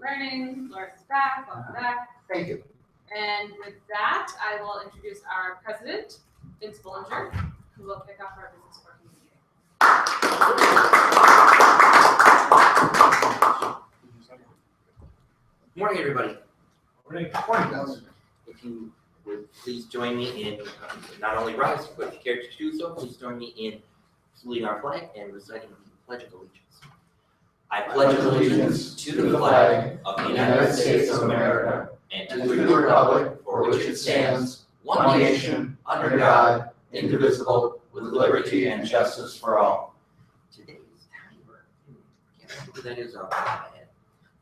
Burning. Lawrence is back. Welcome back. Thank you. And with that, I will introduce our president, Vince Bullinger, who will kick off our business working meeting. Good morning, everybody. Morning. If you would please join me in not only rise, but if you care to do so, please join me in saluting our flag and reciting the Pledge of Allegiance. I pledge allegiance to the flag of the United States of America and to the republic for which it stands, one nation, under God, indivisible, with liberty and justice for all. Today's timer, can't remember who that is off the top of my head,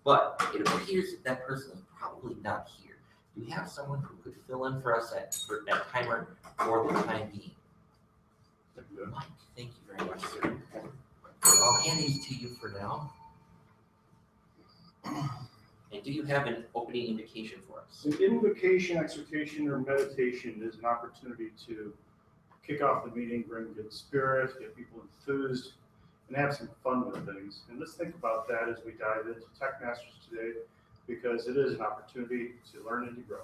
but it appears that person is probably not here. Do we have someone who could fill in for us for that timer for the time being? Mike, thank you very much, sir. I'll hand these to you for now. And do you have an opening invocation for us? An invocation, exhortation, or meditation is an opportunity to kick off the meeting, bring good spirit, get people enthused, and have some fun with things. And let's think about that as we dive into TechMasters today, because it is an opportunity to learn and to grow.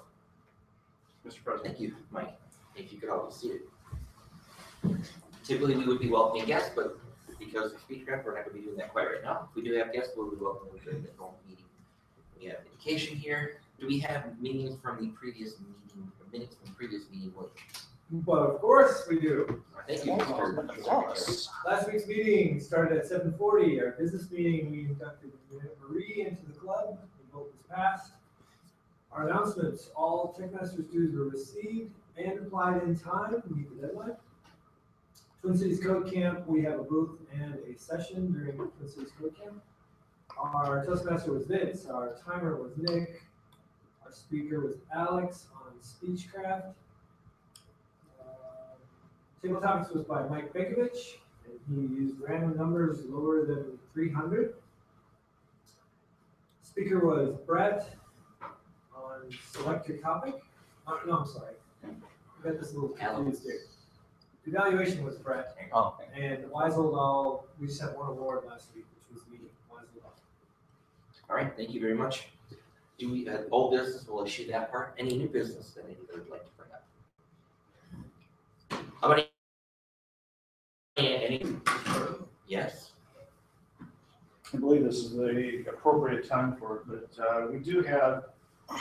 Mr. President. Thank you, Mike. If you could all be seated. Typically, we would be welcoming guests, but because of Speechcraft, we're not going to be doing that quite right now. If we do have guests, we'll be welcoming them during the normal meeting. We have education here. Do we have meetings from the previous meeting, or minutes from the previous meeting? But of course we do. Thank you, Mr. Secretary. Last week's meeting started at 7:40. Our business meeting, we inducted Marie into the club. The vote was passed. Our announcements, all TechMasters dues were received and applied in time to meet the deadline. Twin Cities Code Camp, we have a booth and a session during Twin Cities Code Camp. Our Toastmaster was Vince, our timer was Nick, our speaker was Alex on Speechcraft. Table topics was by Mike Bekovich, and he used random numbers lower than 300. Speaker was Brett on select your topic. No, I'm sorry. I got this little confused here. Evaluation was Brett. Oh, okay. And Wise Old All, we just had one award last week, which was me, Wise Old All. All right, thank you very much. Do we, old business, we'll issue that part. Any new business that anybody would like to bring up? How about any? Yes. I believe this is the appropriate time for it, but we do have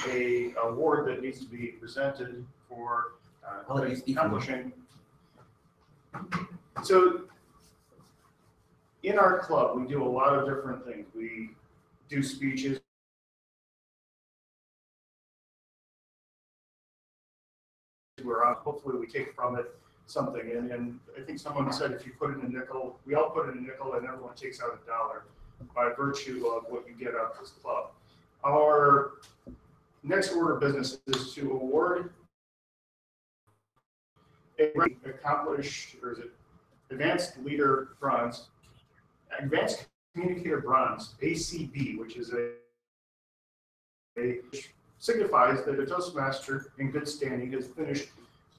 a award that needs to be presented for accomplishing. So in our club, we do a lot of different things. We do speeches. Hopefully we take from it something. And I think someone said if you put in a nickel, we all put in a nickel and everyone takes out $1 by virtue of what you get out of this club. Our next order of business is to award a accomplished, or is it Advanced Leader Bronze, Advanced Communicator Bronze, ACB, which is which signifies that a Toastmaster in good standing has finished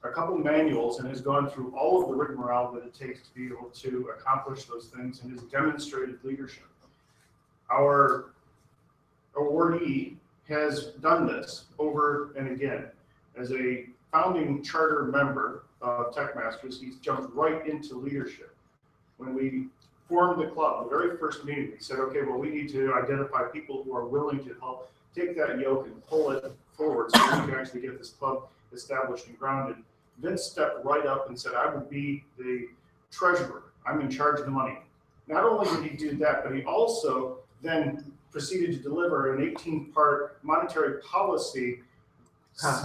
a couple manuals and has gone through all of the rigmarole that it takes to be able to accomplish those things and has demonstrated leadership. Our awardee has done this over and again. As a founding charter member of TechMasters, he's jumped right into leadership. When we formed the club, the very first meeting, we said, okay, well, we need to identify people who are willing to help take that yoke and pull it forward so we can actually get this club established and grounded. Vince stepped right up and said, I would be the treasurer. I'm in charge of the money. Not only did he do that, but he also then proceeded to deliver an 18-part monetary policy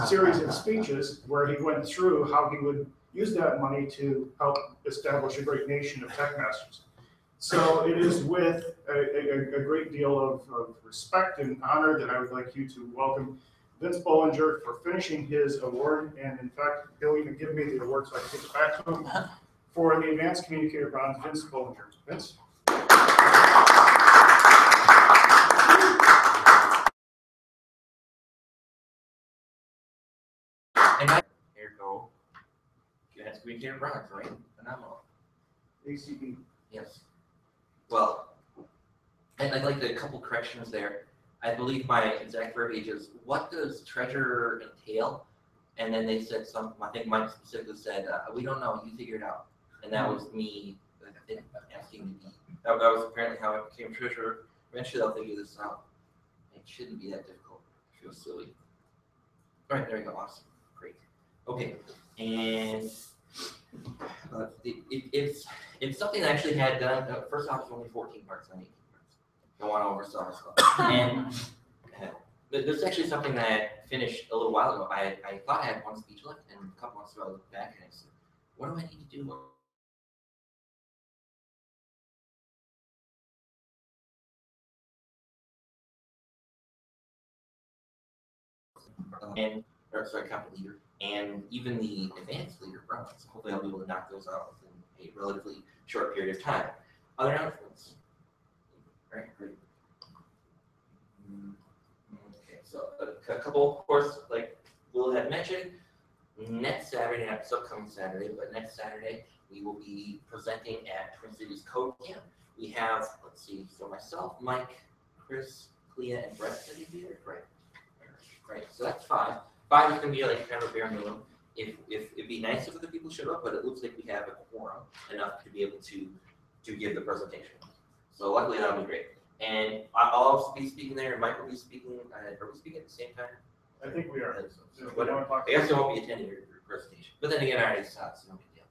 series of speeches where he went through how he would use that money to help establish a great nation of TechMasters. So it is with a great deal of respect and honor that I would like you to welcome Vince Bullinger for finishing his award. And in fact, he'll even give me the award so I can take it back to him for the Advanced Communicator Bronze, Vince Bullinger. Vince? And here you go. Advanced Communicator Bronze, right? Phenomenal. ACB. Yes. Well, and I'd like a couple corrections there. I believe my exact verbiage is, what does treasure entail? And then they said I think Mike specifically said, we don't know, you figure it out. And that was me asking to be, that was apparently how I became treasurer. Eventually I'll figure this out. It shouldn't be that difficult. It feels silly. All right, there we go, awesome, great. Okay, and it's something I actually had done. First off, it's only 14 parts, not 18 parts. Don't want to oversell myself. And this is actually something that I finished a little while ago. I thought I had one speech left, and a couple months ago I looked back and I said, what do I need to do? Company leader, and even the advanced leader runs. Hopefully I'll be able to knock those out within a relatively short period of time. Other announcements? All right, great. Okay, so a couple, of course, like Will had mentioned, next Saturday, not this upcoming Saturday, but next Saturday, we will be presenting at Twin Cities Code Camp. We have, let's see, so myself, Mike, Chris, Clea, and Brett going to be here, right? Right, so that's 5. 5 is going to be like kind of a bare minimum. If it'd be nice if other people showed up, but it looks like we have a quorum enough to be able to give the presentation. So luckily that'll be great. And I'll also be speaking there, and Mike will be speaking. Are we speaking at the same time? I think we are. I guess I won't be attending your presentation. But then again, I already saw it, so no big deal.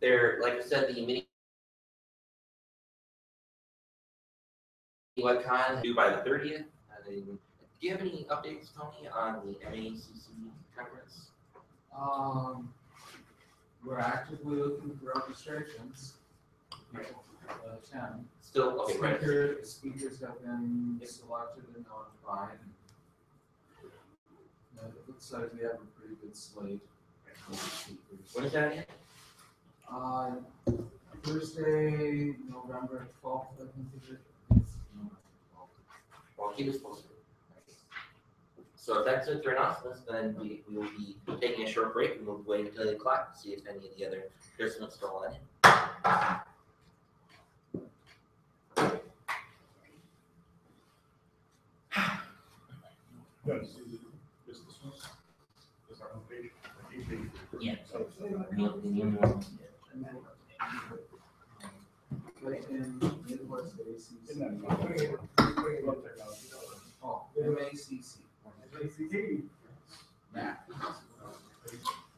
There, like I said, the mini webcon due by the 30th. Do you have any updates, Tony, on the MACC conference? We're actively looking for registrations. People attend. Still, okay, right. Speakers have been selected and notified. It looks like we have a pretty good slate of speakers. When is that again? Thursday, November 12th, I think it is. Well, keep us posted. So if that's it for announcements, then we will be taking a short break, and we'll wait until 8 o'clock to see if any of the other participants still on in. Good. Is this one? Is our home page? Yeah. So, In Midwest ACC. isn't that Oh, MACC. Yeah.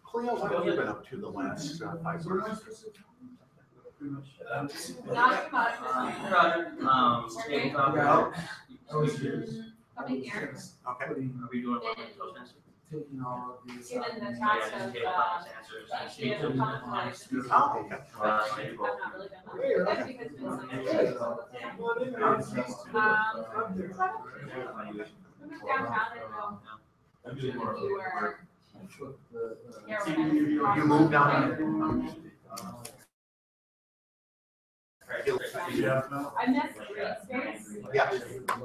Cleo, what have you been up to the last 5 months? Not too much. Roger, tabletop. Coming here. Okay. Are we doing one of those answers? Taking all of these. Given the Yeah, task just of, tabletop answers. idea of conflict. Oh, okay. I've not really done that. That's because it's been so much. Downtown, I don't know if you were here when I was. You moved down. I miss green space. Yeah.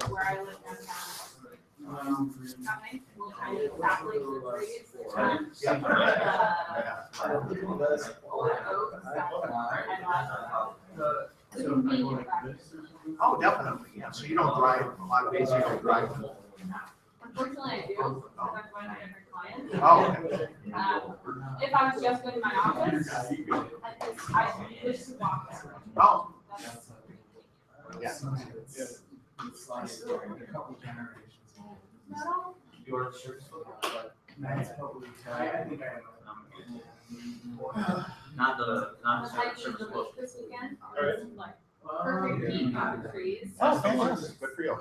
Where I live downtown. Coming, we'll kind of exactly the trees. Oh, definitely, yeah. So you don't drive, a lot of days you don't drive. Unfortunately, I do, because I'm going to different clients. Oh, okay. If I was just going to my office, I just walk there. Oh, That's- yeah. It's like a couple generations old. No, You are the service. That's probably. Not the I hiking service the close. lake this weekend. Alright. It's like perfect heat on the trees. Oh, fantastic. Good for you.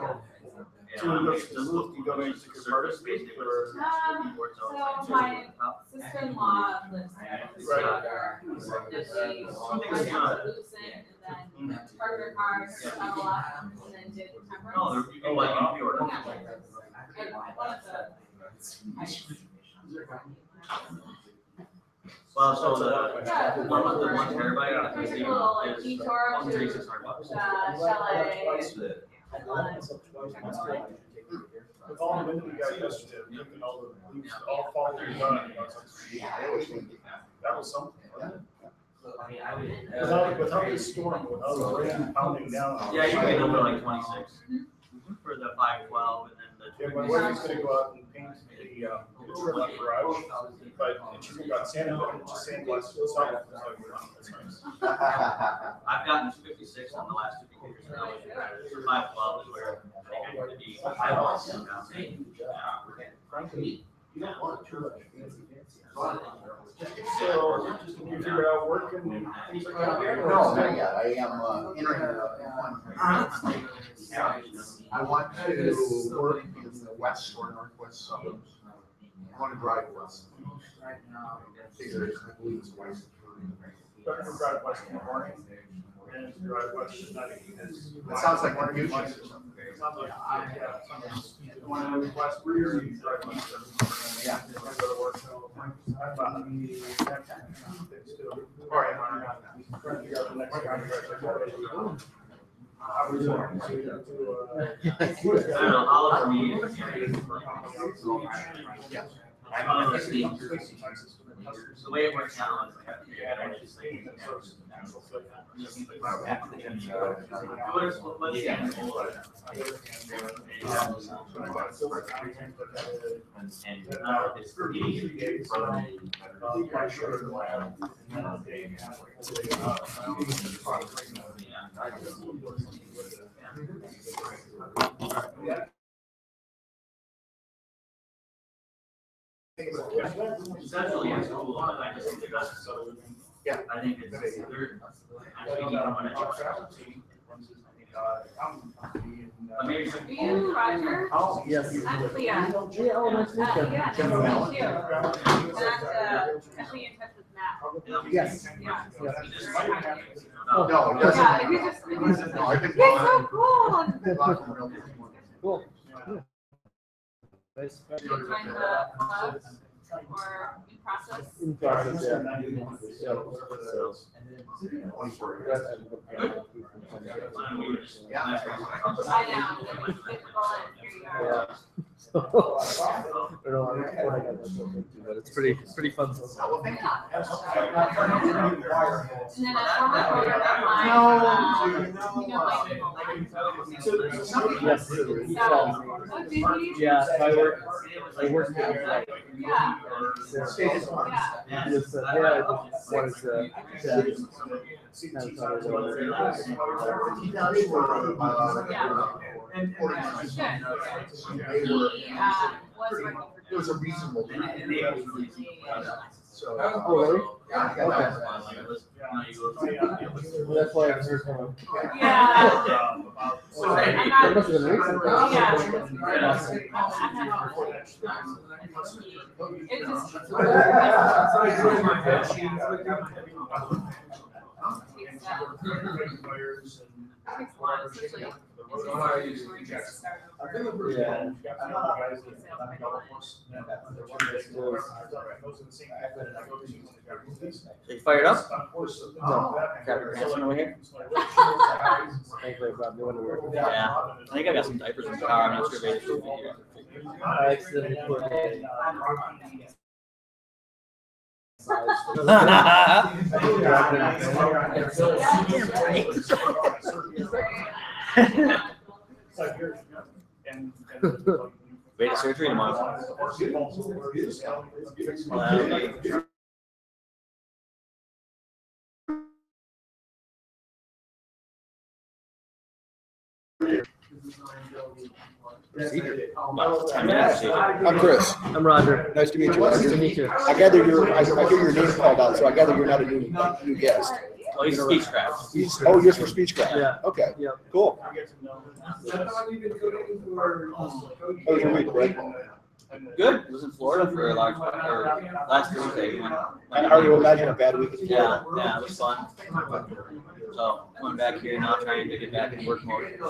So when you go to the roof, you go to your participate, or? So my sister-in-law lives there. Right. She went out to Lucin and then parked her car, traveled up, and then did temperance. No, you can like you order. And one of the hikes. Well, so the Yeah, one with the 1 terabyte There's is a little like is detour to $3600. chalet. With all the wind we got yesterday, looking all the leaves all falling down. I was like, that was something. Without this storm, without the rain pounding down. Yeah, you can open like 26. for the 512 and then Yeah, the. my wife is gonna go out and paint the trim on the garage, but she's gonna go out sand and just sandblast it. So that's nice. I've gotten 56 on the last 2 computers now. So 512 is where I get to be. Frankly, you don't want too much So, you figure out work and things like that? No, not yet. I am entering I want to work in the west or northwest suburbs. I want to drive west. Figure it's, I believe it's west. Better to drive west in the morning and to drive west at night. That sounds like one of your choices. Sounds like, when I was last 3 years, you drive west every morning. Yeah. I go to work, so I'm all right, I'm trying to figure out the next contract. I was going to, I don't know, all of me. The way it works now is I have to get essentially it's cool, but I just think that's so. Yeah. I think it's they're actually even when it's. But maybe some. Are you Roger? Oh, I'm Leah. Yeah, nice to meet you. And definitely in touch with Matt. Yes. Yeah. No, it doesn't. Yeah, you just. No, I've been. You're so cool. Cool. Nice. Find the clubs or in process. In process, yeah. Yeah. I know. Here you are. Yeah. I don't know what I got myself into, but it's pretty fun. Well, thank you. And then a former owner of mine, you know, Yes. oh, did you? Yeah, so I worked with like, Yeah. he just said, yeah, I just wanted to chat. He does for, Was working for. it was a reasonable. So. Oh, really? Yeah. Okay. Well, that's why I heard from him. Yeah. So I'm That not. must have been recent. Yeah. So you fired up? No. Captain Hanson over here? Thankfully, I brought new underwear. Yeah. I think I got some diapers in the car. I'm not sure if they should be here. I accidentally put a Wait, a surgery tomorrow. About 10 minutes. I'm Chris. I'm Roger. Nice to meet you, Nice to Roger. meet you. I gather I hear your name called out, so I gather you're not a new guest. Oh, he's Speechcraft. Oh, you're for Speechcraft? Yeah. Okay, Yep. cool. Oh, How's your week, Brett? Good. I was in Florida for a large part, or last Thursday. We went. And how do you imagine a bad week? Yeah, it was fun. So coming back here now, trying to get back in work mode.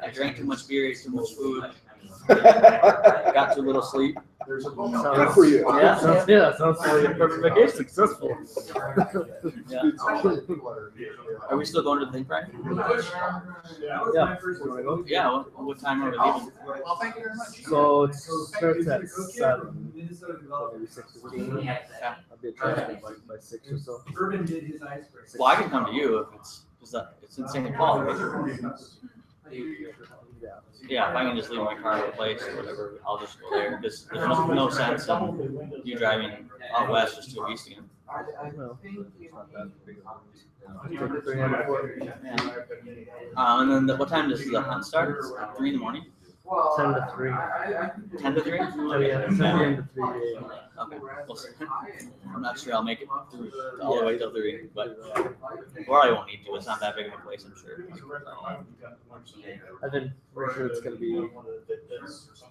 I drank too much beer, ate too much food, got too little sleep. Good for you. Yeah, sounds like a perfect vacation. Successful. Yeah. Are we still going to the thing, Frank? Yeah. You wanna go? Yeah. What time are we leaving? Well, thank you very much. So it starts at 7, maybe 6:15. Yeah. I'll be at traffic by 6 or so. Urban did his icebreaker. Well, I can come to you if it's in St. Paul. Right? Yeah, if I can just leave my car at a place or whatever, I'll just go there. There's no sense in you driving out west just to east again. Well, it's not that big of a deal. Take 3 and 4. And then what time does the hunt start? It's 3 in the morning? 10 to 3. 10 to 3? 10 a.m. to 3 a.m. Okay. Well, I'm not sure I'll make it through all the way till 3, but or I won't need to. It's not that big of a place, I'm sure. I think for sure it's gonna be, you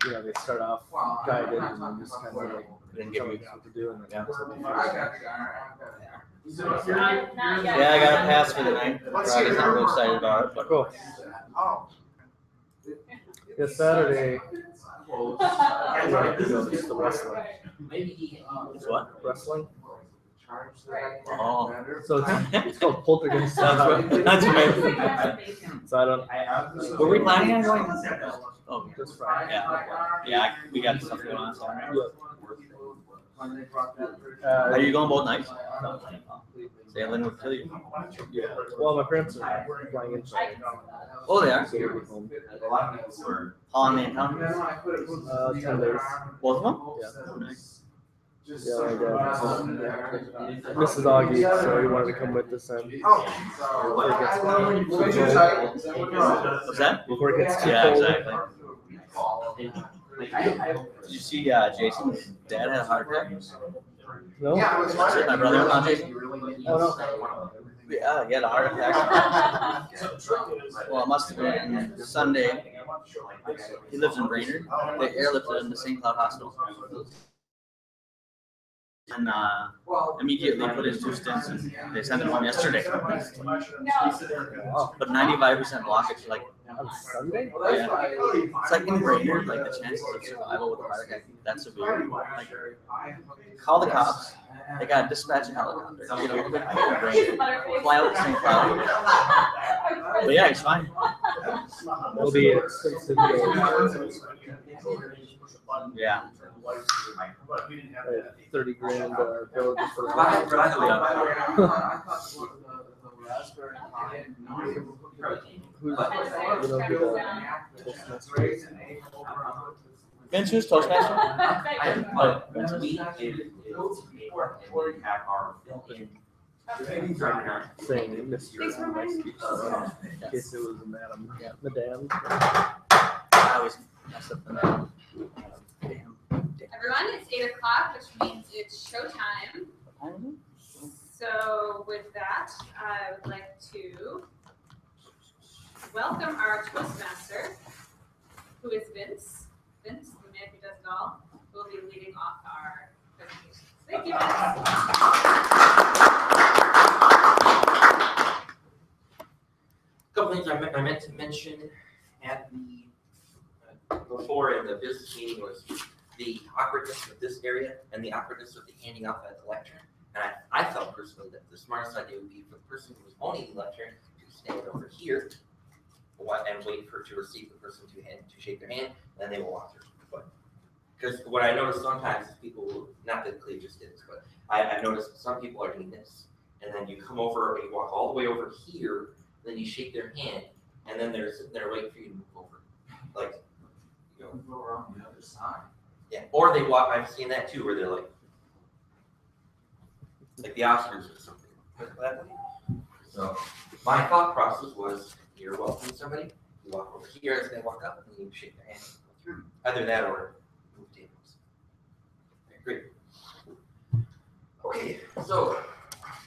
know, they start off guided and then just kind of like Then give tell you. us what to do and then Yeah, I got a pass for the night. Riley's not real excited about it, but cool. Yeah, Saturday. It's the wrestling. it's what? Wrestling. Oh. So it's called Poltergeist. That's amazing. So I don't. Were we planning on going? Oh, Just Friday. yeah. We got stuff going on Saturday. Uh, Are you going both nights? Sailing with Tilly. Yeah. Well, my parents are flying in Friday. Oh, they are. So we'll be home. How long are they in town? 10 days. Both of them? Yeah. Yeah, my dad. Mrs. Augie, so he wanted to come with us and What's that? before it gets too Yeah, cold. exactly. Did you see Jason's dad had a heart attack? No? My brother-in-law, Jason? Oh, no. Yeah, he had a heart attack. Well, it must have been Sunday. He lives in Brainerd. They airlifted him to St. Cloud Hospital. And immediately put in 2 stents and they sent him home yesterday. But 95% blockage, like On Sunday? yeah. It's like in Brainerd, like the chances of survival with a heart attack that's severe. Like, call the cops. They got to dispatch a helicopter. You know, fly out to St. Cloud. But yeah, he's fine. It'll be expensive. Yeah. 30 grand bill just for Who's Toastmasters? Vince, who's Toastmaster? Oh, We have our built-in Saying Mr. on my speech, so in case it was a madam. Madame. I always mess up the name. Damn. Everyone, it's 8 o'clock, which means it's showtime. So with that, I would like to welcome our Toastmaster, who is Vince. Vince, the man who does it all, will be leading off our presentation. Thank you, A couple things I meant to mention at the before in the business meeting was the awkwardness of this area and the awkwardness of the handing off at the lectern. And I felt personally that the smartest idea would be for the person who was owning the lectern to stand over here and wait for to receive the person to shake their hand, and then they will walk through. But because what I noticed sometimes is people will, not that Cleve just did this, but I've noticed some people are doing this, and then you come over and you walk all the way over here, then you shake their hand, and then they're sitting there waiting for you to move over. Like, you know, Go around the other side. yeah. Or they walk, I've seen that too, where they're like the Oscars or something. So my thought process was, you're welcoming somebody, you walk over here as they walk up, and you shake their hand and go through. Either that or move tables. Okay, great. Okay, so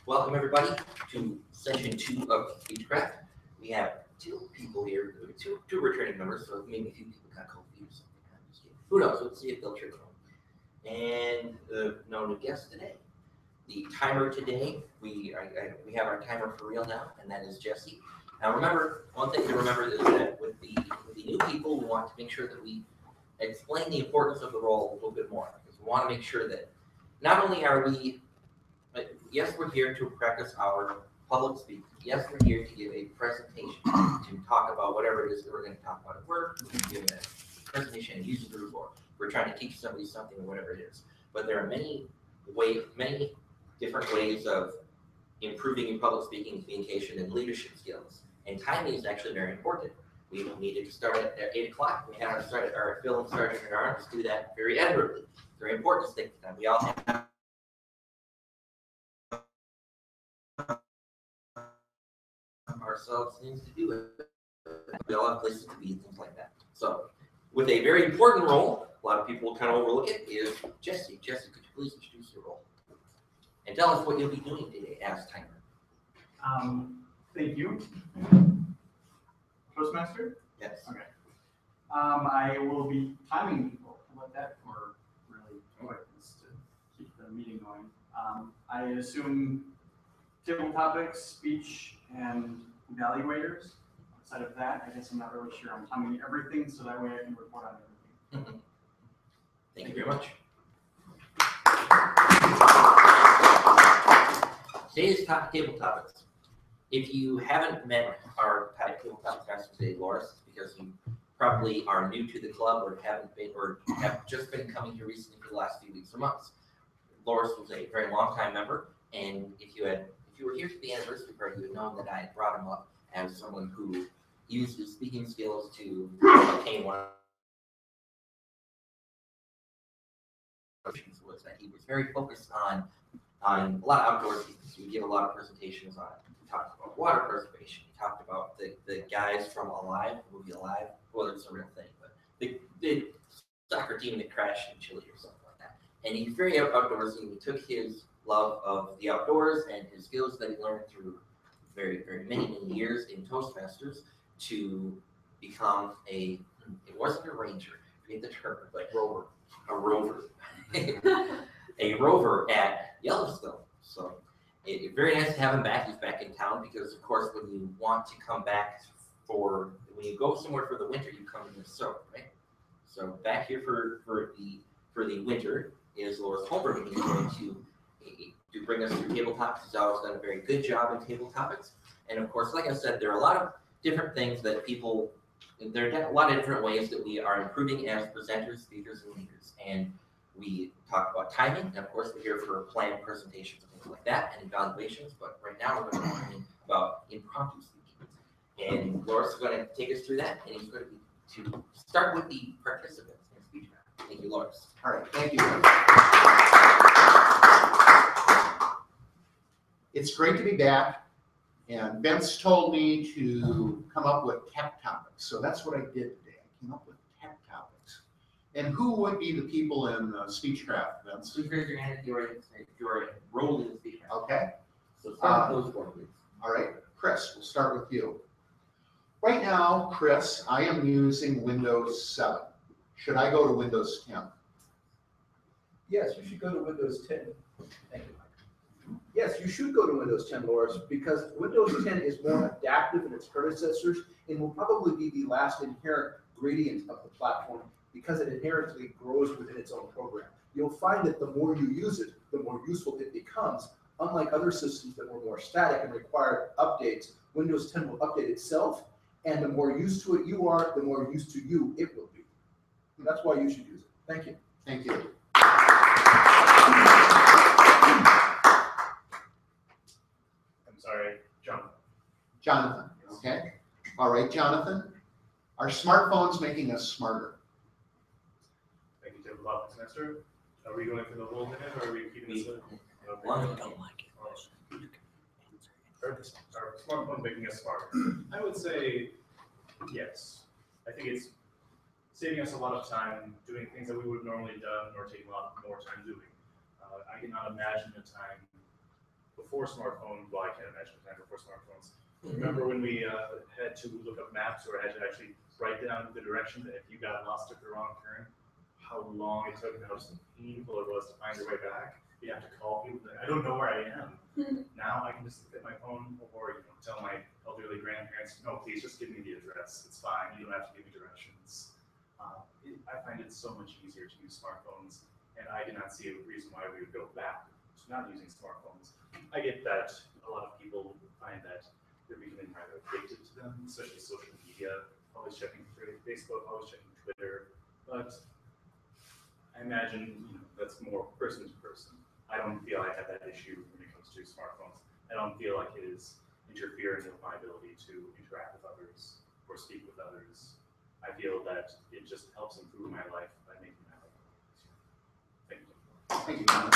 welcome everybody to session 2 of Speechcraft. We have 2 people here, two returning members, so maybe a few people got confused. Who knows? Let's see if they'll trick them. And no new guest today. The timer today, we have our timer for real now, and that is Jesse. Now remember, one thing to remember is that with the new people, we want to make sure that we explain the importance of the role a little bit more, because we want to make sure that not only are we, yes, we're here to practice our public speaking. Yes, we're here to give a presentation, to talk about whatever it is that we're going to talk about at work. We're going to give a presentation and use the group, or we're trying to teach somebody something or whatever it is. But there are many different ways of improving your public speaking, communication, and leadership skills. And timing is actually very important. We needed to start at 8 o'clock. We had our film sergeant at arms do that very admirably. Very important to think that we all have ourselves things to do with it. We all have places to be and things like that. So, with a very important role, a lot of people kind of overlook it, is Jesse. Jesse, could you please introduce your role? And tell us what you'll be doing today as timer. Thank you. Toastmaster? Yes. Okay. I will be timing people. How about that for really quick, just to keep the meeting going. I assume table topics, speech, and evaluators. Outside of that, I guess I'm not really sure. I'm timing everything so that way I can report on everything. Thank you very much. Today's table topics. If you haven't met our table topics master today, Loris, it's because you probably are new to the club or haven't been, or have just been coming here recently for the last few weeks or months. Loris was a very long time member, and if you were here for the anniversary party, you would know that I had brought him up as someone who used his speaking skills to obtain one was that he was very focused on a lot of outdoor things. He gave a lot of presentations on it. He talked about water preservation. He talked about the guys from Alive, the movie Alive, well, it's a real thing, but the soccer team that crashed in Chile or something like that. And he's very outdoorsy. He took his love of the outdoors and his skills that he learned through very, very many years in Toastmasters to become it wasn't a ranger, I forget the term, but a rover. A rover at Yellowstone. So it's very nice to have him back. He's back in town because, of course, when you want to come back when you go somewhere for the winter, you come in the summer, right? So back here for the winter is Loris Holmberg. He's going to bring us through table topics. He's always done a very good job in table topics. And of course, like I said, there are a lot of different things that there are a lot of different ways that we are improving as presenters, speakers, and leaders. And we talked about timing, and of course we're here for planned presentations and things like that, and evaluations, but right now we're going to be learning about impromptu speaking. And Loris is going to take us through that, and he's going to start with the participants in Speechcraft. Thank you, Loris. All right, thank you. It's great to be back, and Vince told me to come up with tech topics, so that's what I did today. I came up with tech topics. And who would be the people in Speechcraft, Vince? Please raise your hand if you're enrolled in Speechcraft. Okay. So start with those four, please. All right, Chris, we'll start with you. Right now, Chris, I am using Windows 7. Should I go to Windows 10? Yes, you should go to Windows 10. Thank you. Yes, you should go to Windows 10, Loris, because Windows 10 is more adaptive than its predecessors and will probably be the last inherent gradient of the platform because it inherently grows within its own program. You'll find that the more you use it, the more useful it becomes. Unlike other systems that were more static and required updates, Windows 10 will update itself, and the more used to it you are, the more used to you it will be. And that's why you should use it. Thank you. Thank you. I'm sorry, Jonathan. Jonathan, okay. All right, Jonathan. Are smartphones making us smarter? Thank you, Table Topics Master. Are we going for the whole minute, or are we keeping this? One of don't like it. Are smartphone making us smarter? I would say yes. I think it's saving us a lot of time doing things that we would have normally done or taking a lot more time doing. I cannot imagine a time before smartphone. Well, I can't imagine a time before smartphones. Remember when we had to look up maps or had to actually write down the direction that if you got lost at the wrong turn, how long it took and how painful it was to find your way back. You have to call people. I don't know where I am. Now I can just look at my phone or tell my elderly grandparents, no, please just give me the address. It's fine. You don't have to give me directions. I find it so much easier to use smartphones, and I do not see a reason why we would go back to not using smartphones. I get that a lot of people find that they're becoming rather addicted to them, especially social media, always checking Facebook, always checking Twitter, but I imagine that's more person to person. I don't feel I have that issue when it comes to smartphones. I don't feel like it is interfering with my ability to interact with others or speak with others. I feel that it just helps improve my life by making my life easier. Thank you. Thank you, Thomas.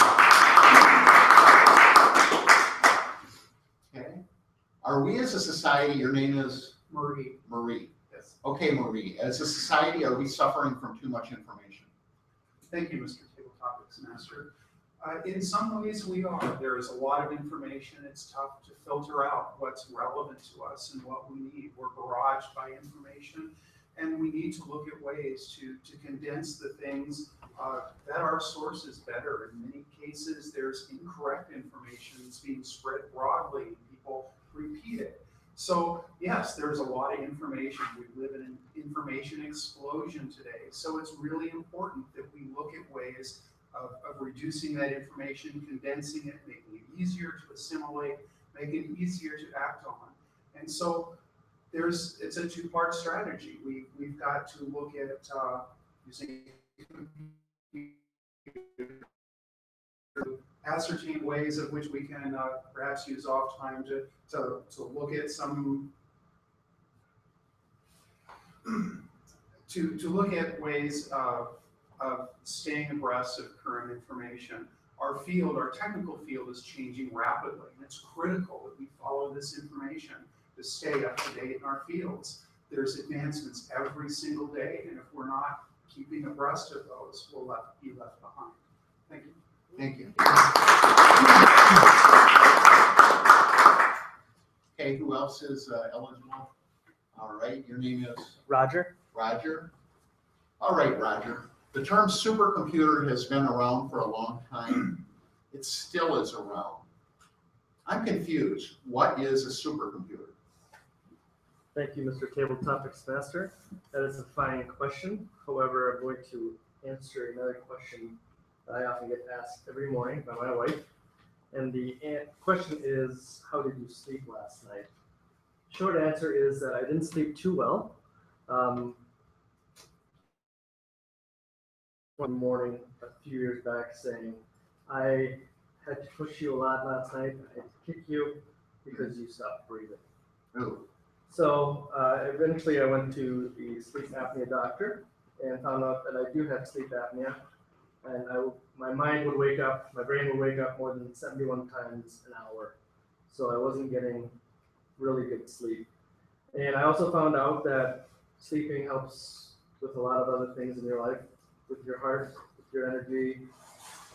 Okay. Are we as a society, your name is? Marie. Marie. Yes. Okay, Marie, as a society, are we suffering from too much information? Thank you, Mr. Table Topics Master. In some ways we are. There is a lot of information. It's tough to filter out what's relevant to us and what we need. We're barraged by information, and we need to look at ways to condense the things that our source is better. In many cases, there's incorrect information that's being spread broadly, and people repeat it. So yes, there's a lot of information. We live in an information explosion today. So it's really important that we look at ways of reducing that information, condensing it, making it easier to assimilate, making it easier to act on. And so it's a two-part strategy. We've got to look at using ascertain ways of which we can perhaps use off time to look at some to look at ways of staying abreast of current information. Our field, our technical field, is changing rapidly, and it's critical that we follow this information to stay up to date in our fields. There's advancements every single day, and if we're not keeping abreast of those, we'll be left behind. Thank you. Thank you. Okay, who else is eligible? All right, your name is? Roger. Roger. All right, Roger. The term supercomputer has been around for a long time. It still is around. I'm confused. What is a supercomputer? Thank you, Mr. Table Topics Master. That is a fine question. However, I'm going to answer another question that I often get asked every morning by my wife. And the question is, how did you sleep last night? Short answer is that I didn't sleep too well. One morning a few years back saying, I had to push you a lot last night. I had to kick you because you stopped breathing. Ooh. So eventually I went to the sleep apnea doctor and found out that I do have sleep apnea. And my mind would wake up, my brain would wake up more than 71 times an hour. So I wasn't getting really good sleep. And I also found out that sleeping helps with a lot of other things in your life, with your heart, with your energy,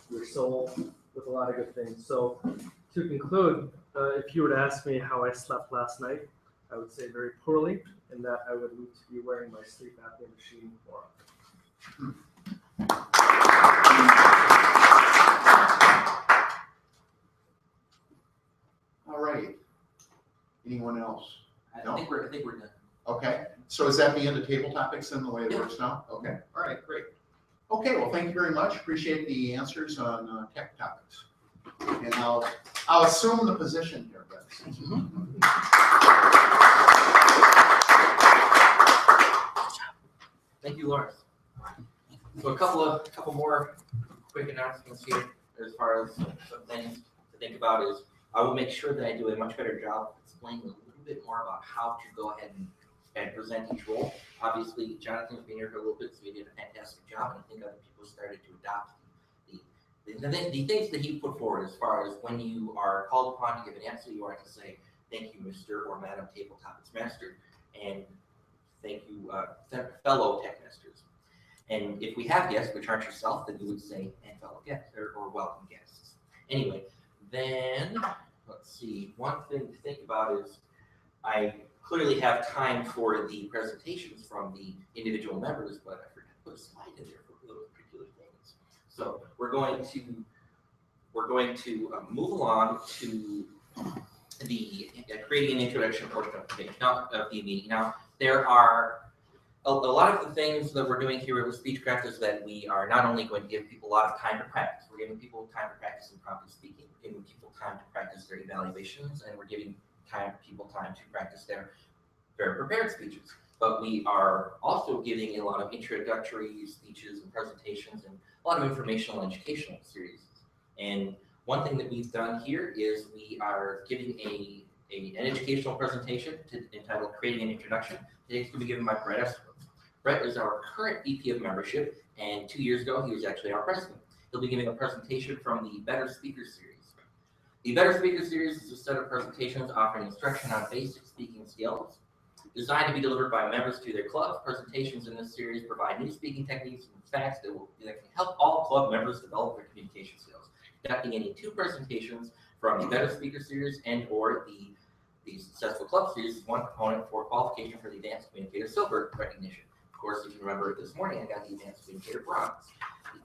your soul, with a lot of good things. So to conclude, if you were to ask me how I slept last night, I would say very poorly, and that I would need to be wearing my sleep apnea machine more often. All right. Anyone else? I think we're done. Okay. So is that the end of table topics in the way it works now? Okay. All right. Great. Okay. Well, thank you very much. Appreciate the answers on tech topics. And I'll assume the position here, guys. Thank you, Lawrence. So a couple more quick announcements here as far as some things to think about is I will make sure that I do a much better job of explaining a little bit more about how to go ahead and present each role. Obviously, Jonathan's been here for a little bit, so he did a fantastic job, and I think other people started to adopt the things that he put forward as far as when you are called upon to give an answer, you are to say, thank you, Mr. or Madam Table Topics Master, and thank you, fellow TechMasters. And if we have guests, which aren't yourself, then you would say, and fellow guests, or welcome guests. Anyway, then, let's see, one thing to think about is I clearly have time for the presentations from the individual members, but I forgot to put a slide in there for those particular things. So we're going to move along to the creating an introduction portion of the meeting. Now, there are a lot of the things that we're doing here with Speechcraft is that we are not only going to give people a lot of time to practice, we're giving people time to practice impromptu speaking, we're giving people time to practice their evaluations, and we're giving people time to practice their very prepared speeches. But we are also giving a lot of introductory speeches and presentations and a lot of informational and educational series. And one thing that we've done here is we are giving an educational presentation entitled Creating an Introduction. Today it's going to be given by Brett Estabrook. Brett is our current VP of Membership, and 2 years ago he was actually our president. He'll be giving a presentation from the Better Speaker Series. The Better Speaker Series is a set of presentations offering instruction on basic speaking skills. Designed to be delivered by members to their clubs, presentations in this series provide new speaking techniques and facts that can help all club members develop their communication skills. Conducting any 2 presentations from the Better Speaker Series and or the Successful Club Series is one component for qualification for the Advanced Communicator Silver recognition. Of course, if you remember this morning, I got the Advanced Communicator Bronze.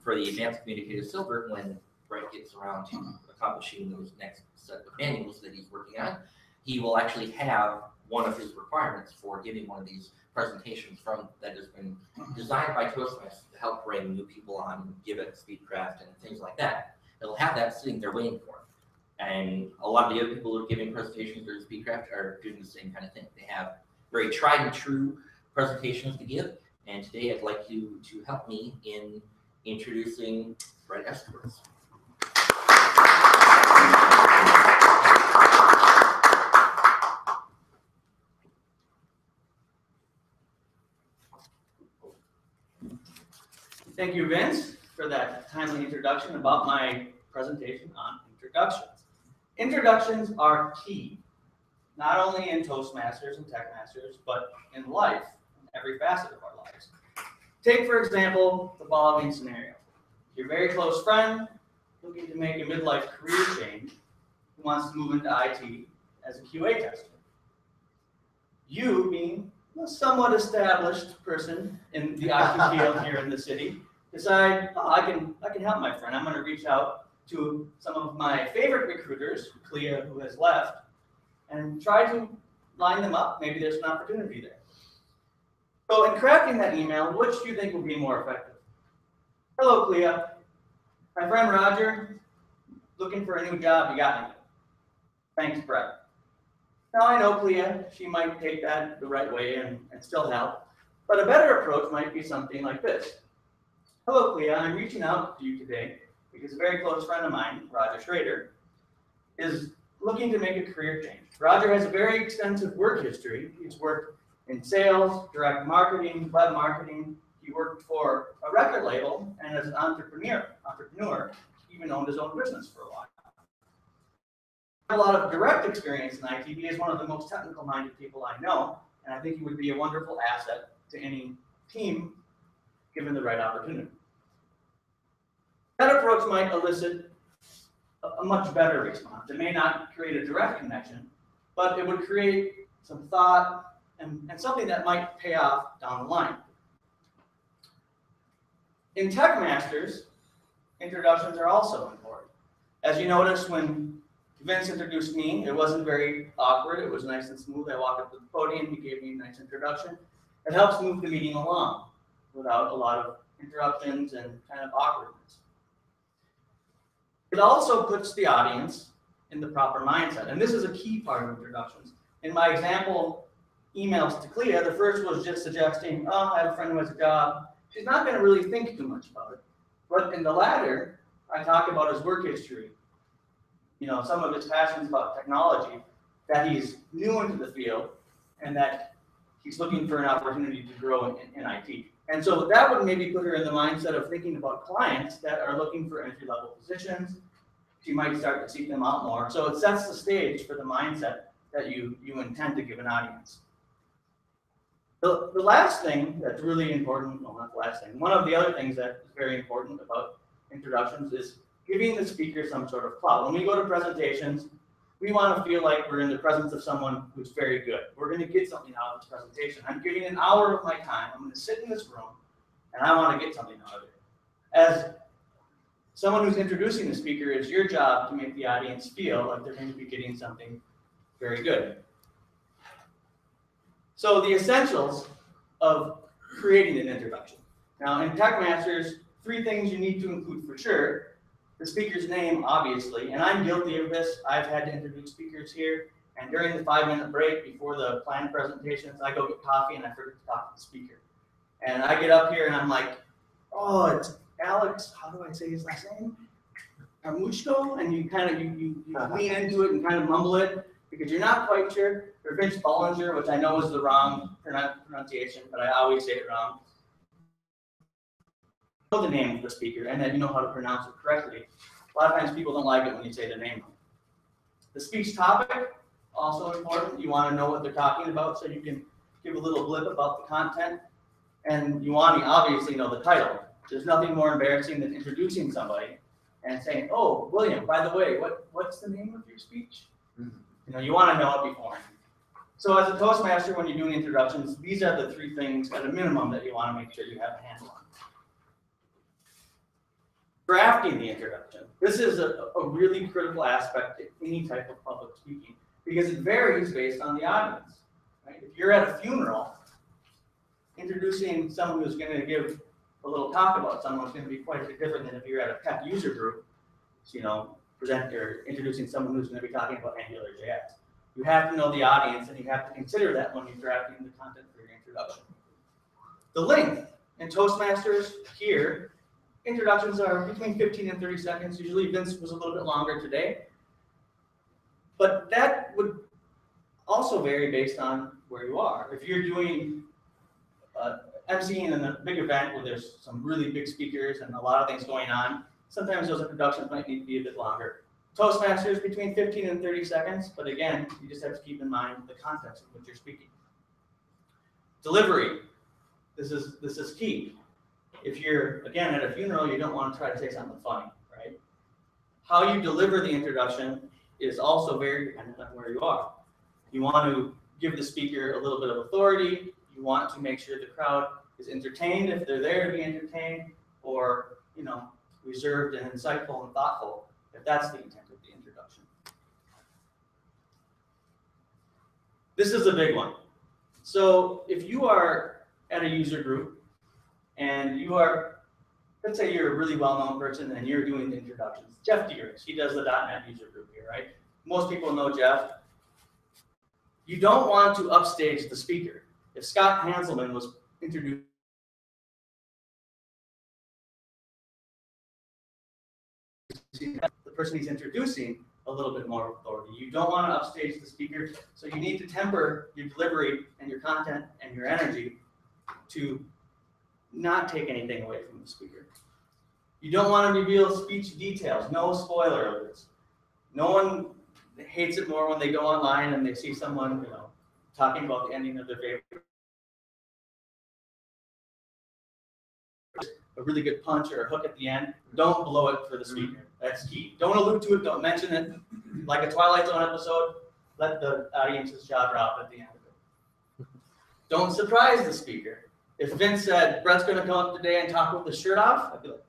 For the Advanced Communicator Silver, when Brett gets around to accomplishing those next set of manuals that he's working on, he will actually have one of his requirements for giving one of these presentations that has been designed by Toastmasters to help bring new people on and give it Speechcraft and things like that. They'll have that sitting there waiting for him. And a lot of the other people who are giving presentations during Speechcraft are doing the same kind of thing. They have very tried and true presentations to give. And today I'd like you to help me in introducing Brett Estabrook. Thank you, Vince, for that timely introduction about my presentation on introductions. Introductions are key, not only in Toastmasters and TechMasters, but in life, in every facet of our lives. Take, for example, the following scenario. Your very close friend looking to make a midlife career change who wants to move into IT as a QA tester. You, being a somewhat established person in the IT field here in the city, decide, oh, I can help my friend. I'm going to reach out to some of my favorite recruiters, Clea, who has left, and try to line them up. Maybe there's an opportunity there. So in crafting that email, which do you think will be more effective? Hello, Clea. My friend Roger, looking for a new job. You got me. Thanks, Brett. Now I know Clea, she might take that the right way and still help. But a better approach might be something like this. Hello, Clea. I'm reaching out to you today because a very close friend of mine, Roger Schrader, is looking to make a career change. Roger has a very extensive work history. He's worked in sales, direct marketing, web marketing. He worked for a record label, and as an entrepreneur, he even owned his own business for a while. A lot of direct experience in IT. He is one of the most technical-minded people I know, and I think he would be a wonderful asset to any team given the right opportunity. That approach might elicit a much better response. It may not create a direct connection, but it would create some thought and something that might pay off down the line. In TechMasters, introductions are also important. As you noticed, when Vince introduced me, it wasn't very awkward. It was nice and smooth. I walked up to the podium. He gave me a nice introduction. It helps move the meeting along without a lot of interruptions and kind of awkwardness. It also puts the audience in the proper mindset. And this is a key part of introductions. In my example emails to Clea, the first was just suggesting, oh, I have a friend who has a job. She's not going to really think too much about it. But in the latter, I talk about his work history, some of his passions about technology, that he's new into the field, and that he's looking for an opportunity to grow in IT. And so that would maybe put her in the mindset of thinking about clients that are looking for entry-level positions. She might start to seek them out more. So it sets the stage for the mindset that you intend to give an audience. The last thing that's really important, well, not the last thing, one of the other things that is very important about introductions is giving the speaker some sort of clout. When we go to presentations, we want to feel like we're in the presence of someone who's very good. We're going to get something out of this presentation. I'm giving an hour of my time. I'm going to sit in this room, and I want to get something out of it. As someone who's introducing the speaker, it's your job to make the audience feel like they're going to be getting something very good. So the essentials of creating an introduction. Now, in TechMasters, 3 things you need to include for sure. The speaker's name, obviously, and I'm guilty of this. I've had to introduce speakers here, and during the 5-minute break before the planned presentations, I go get coffee and I forget to talk to the speaker. And I get up here and I'm like, oh, it's Alex, how do I say his last name? Armuchko, and you kind of you lean into it and kind of mumble it, because you're not quite sure, or Vince Bollinger, which I know is the wrong pronunciation, but I always say it wrong. You know the name of the speaker, and then you know how to pronounce it correctly. A lot of times people don't like it when you say their name wrong. The speech topic, also important. You want to know what they're talking about so you can give a little blip about the content. And you want to obviously know the title. There's nothing more embarrassing than introducing somebody and saying, "Oh, William, by the way, what's the name of your speech?" You know, you want to know it beforehand. So as a Toastmaster, when you're doing introductions, these are the 3 things at a minimum that you want to make sure you have a handle on. Drafting the introduction. This is a really critical aspect to any type of public speaking because it varies based on the audience. Right? If you're at a funeral, introducing someone who's going to give a little talk about someone is going to be quite a bit different than if you're at a tech user group, you know, introducing someone who's going to be talking about AngularJS. You have to know the audience, and you have to consider that when you're drafting the content for your introduction. The length in Toastmasters here, introductions are between 15 and 30 seconds. Usually Vince was a little bit longer today, but that would also vary based on where you are. If you're doing emceeing in a big event where there's some really big speakers and a lot of things going on, sometimes those introductions might need to be a bit longer. Toastmasters between 15 and 30 seconds, but again, you just have to keep in mind the context in which you're speaking. Delivery. This is key. If you're, again, at a funeral, you don't want to try to say something funny, right? How you deliver the introduction is also very dependent on where you are. You want to give the speaker a little bit of authority. You want to make sure the crowd is entertained if they're there to be entertained, or, you know, reserved and insightful and thoughtful, if that's the intent of the introduction. This is a big one. So if you are at a user group and you are, let's say you're a really well-known person and you're doing the introductions. Jeff Dearest, he does the .NET user group here, right? Most people know Jeff. You don't want to upstage the speaker. If Scott Hanselman was introduced, the person he's introducing a little bit more authority. You don't want to upstage the speaker, so you need to temper your delivery and your content and your energy to not take anything away from the speaker. You don't want to reveal speech details, no spoiler alerts. No one hates it more when they go online and they see someone, you know, talking about the ending of their favorite, a really good punch or a hook at the end. Don't blow it for the speaker. That's key. Don't allude to it. Don't mention it. Like a Twilight Zone episode, let the audience's jaw drop at the end of it. Don't surprise the speaker. If Vince said, Brett's going to come up today and talk with the shirt off, I'd be like,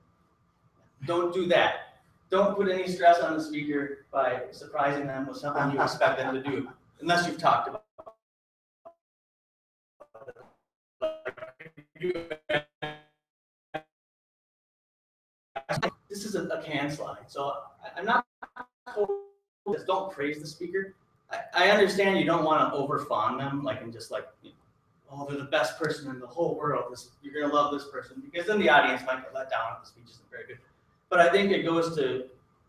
don't do that. Don't put any stress on the speaker by surprising them with something you expect them to do, unless you've talked about it. This is a can slide, so I'm not told this, don't praise the speaker. I understand you don't want to over-fawn them, like, and just like, you know, oh, they're the best person in the whole world. You're going to love this person, because then the audience might get let down if the speech isn't very good. But I think it goes to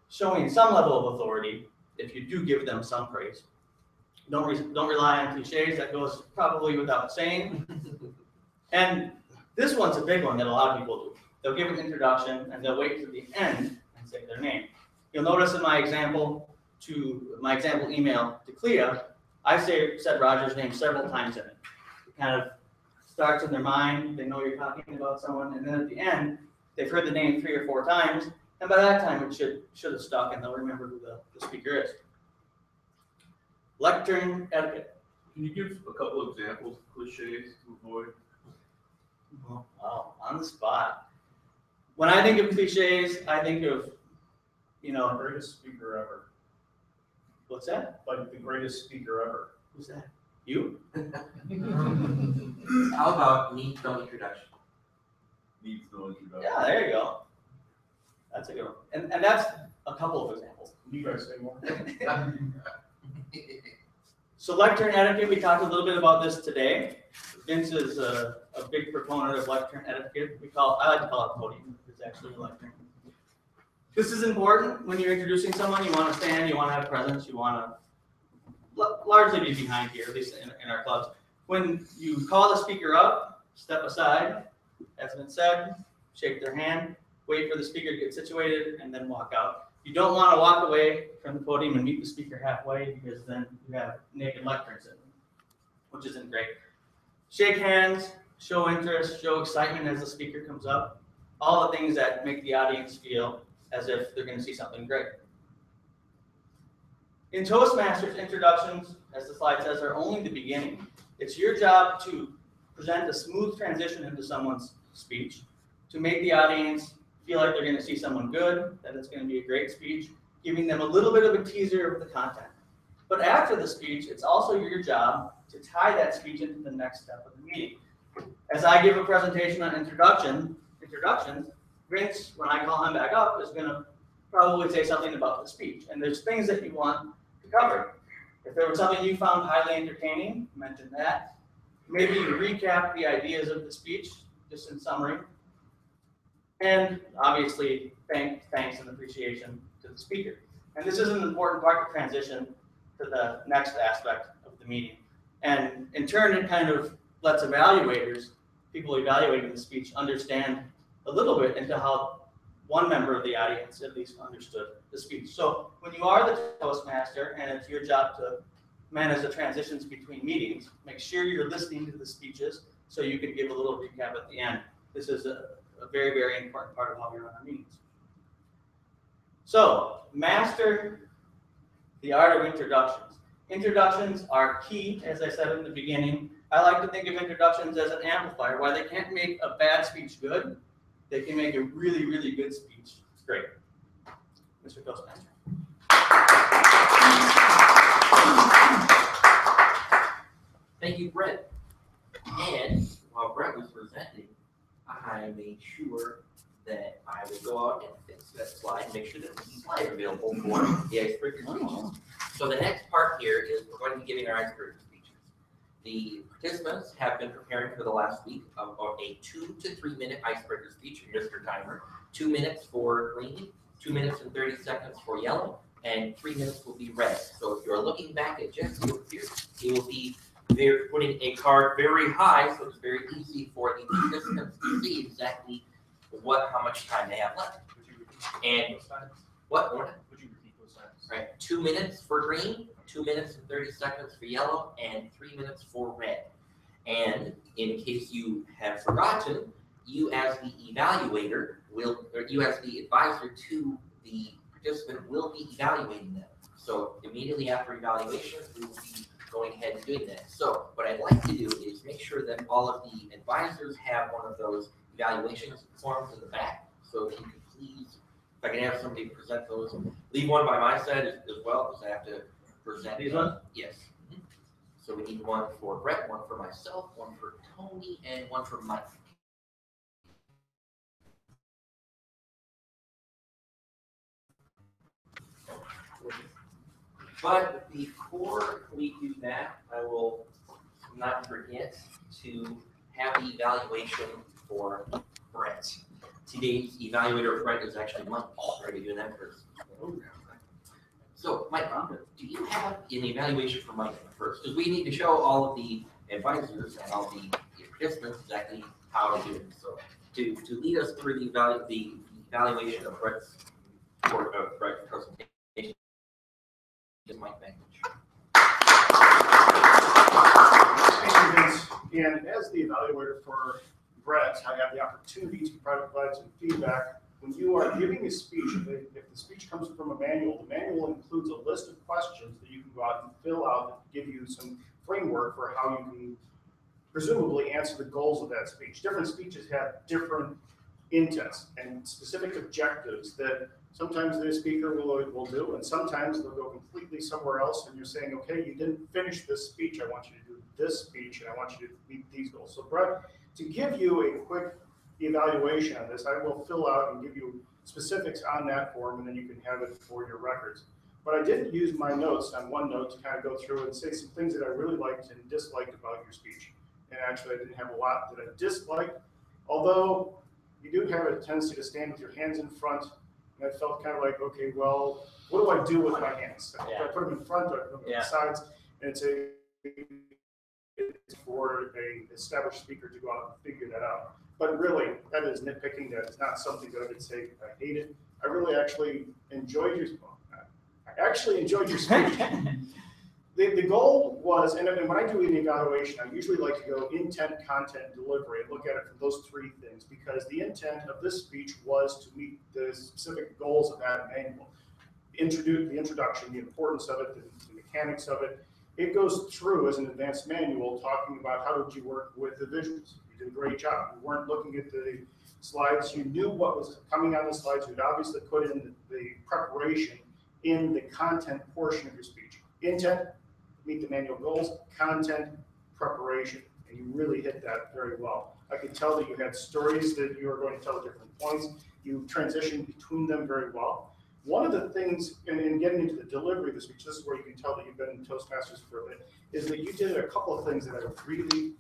showing some level of authority if you do give them some praise. Don't rely on cliches. That goes probably without saying. And this one's a big one that a lot of people do. They'll give an introduction and they'll wait to the end and say their name. You'll notice in my example email to Clea, I said Roger's name several times in it. It kind of starts in their mind. They know you're talking about someone, and then at the end, they've heard the name 3 or 4 times, and by that time it should have stuck, and they'll remember who the speaker is. Lectern etiquette. Can you give a couple examples of cliches to avoid? Wow, on the spot. When I think of cliches, I think of, you know, The greatest speaker ever. what's that? Like the greatest speaker ever. Who's that? You? How about needs no introduction? Needs no introduction. Yeah, there you go. That's a good one. And that's a couple of examples. You guys say more. So lectern etiquette, we talked a little bit about this today. Vince is a big proponent of lectern etiquette. I like to call it podium. It's actually a lectern. This is important when you're introducing someone. You want to stand, you want to have presence, you want to largely be behind here, at least in our clubs. When you call the speaker up, step aside, as been said, shake their hand, wait for the speaker to get situated, and then walk out. You don't want to walk away from the podium and meet the speaker halfway, because then you have naked lectern syndrome, which isn't great. Shake hands, show interest, show excitement as the speaker comes up. All the things that make the audience feel as if they're going to see something great. In Toastmasters, introductions, as the slide says, are only the beginning. It's your job to present a smooth transition into someone's speech, to make the audience feel like they're going to see someone good, that it's going to be a great speech, giving them a little bit of a teaser of the content. But after the speech, it's also your job to tie that speech into the next step of the meeting. As I give a presentation on introductions, Vince, when I call him back up, is going to probably say something about the speech. And there's things that you want to cover. If there was something you found highly entertaining, mention that. Maybe you recap the ideas of the speech, just in summary. And obviously, thanks and appreciation to the speaker. And this is an important part to transition to the next aspect of the meeting. And in turn, it kind of lets evaluators, people evaluating the speech, understand a little bit into how one member of the audience at least understood the speech. So when you are the Toastmaster and it's your job to manage the transitions between meetings, make sure you're listening to the speeches so you can give a little recap at the end. This is a very, very important part of how we run our meetings. So, master the art of introductions. Introductions are key, as I said in the beginning. I like to think of introductions as an amplifier. While they can't make a bad speech good, they can make a really, really good speech great. Mr. Toastmaster. Thank you, Brett. And while Brett was presenting, I made sure that I would go out and fix that slide and make sure that the slide is available for the icebreaker speeches. So the next part here is we're going to be giving our icebreaker speeches. The participants have been preparing for the last week of a 2 to 3 minute icebreaker speech, Mr. Timer. 2 minutes for green, 2 minutes and 30 seconds for yellow, and 3 minutes will be red. So if you're looking back at Jesse over here, he will be putting a card very high, so it's very easy for the participants to see exactly how much time they have left. And what? Would you repeat those times? Right. 2 minutes for green, 2 minutes and 30 seconds for yellow, and 3 minutes for red. And in case you have forgotten, you as the evaluator you as the advisor to the participant will be evaluating them. So immediately after evaluation, we will be going ahead and doing that. So what I'd like to do is make sure that all of the advisors have one of those evaluation forms in the back. So if you could please, if I can have somebody present those, leave one by my side as well, because I have to present these ones. Yes. So we need one for Brett, one for myself, one for Tony, and one for Mike. But before we do that, I will not forget to have the evaluation for Brett. Today's evaluator of Brett is actually Mike. Are you doing that first? So, Mike, do you have an evaluation for Mike first? Because we need to show all of the advisors and all the participants exactly how to do it. So, to lead us through the evaluation of Brett's presentation is Mike Bankage. Thank you, Vince. And as the evaluator for Brett, I have the opportunity to provide some feedback. When you are giving a speech, if the speech comes from a manual, the manual includes a list of questions that you can go out and fill out that give you some framework for how you can presumably answer the goals of that speech. Different speeches have different intents and specific objectives that sometimes the speaker will do, and sometimes they'll go completely somewhere else, and you're saying, okay, you didn't finish this speech, I want you to do this speech, and I want you to meet these goals. So Brett, to give you a quick evaluation on this, I will fill out and give you specifics on that form, and then you can have it for your records. But I did use my notes on OneNote to kind of go through and say some things that I really liked and disliked about your speech. And actually, I didn't have a lot that I disliked, although you do have a tendency to stand with your hands in front. And I felt kind of like, okay, well, what do I do with my hands? Do I put them in front, do I put them on the sides? It's for a established speaker to go out and figure that out. But really, that is nitpicking. That is not something that I would say I hated. I really actually enjoyed your speech. The goal was, and when I do an evaluation, I usually like to go intent, content, and delivery, and look at it from those three things, because the intent of this speech was to meet the specific goals of that manual. Introduce the introduction, the importance of it, the mechanics of it. It goes through as an advanced manual talking about how did you work with the visuals. You did a great job. You weren't looking at the slides. You knew what was coming on the slides. You'd obviously put in the preparation in the content portion of your speech. Intent, meet the manual goals, content, preparation. And you really hit that very well. I could tell that you had stories that you were going to tell at different points. You transitioned between them very well. One of the things, in getting into the delivery of the speech, this is where you can tell that you've been in Toastmasters for a bit, is that you did a couple of things that I really,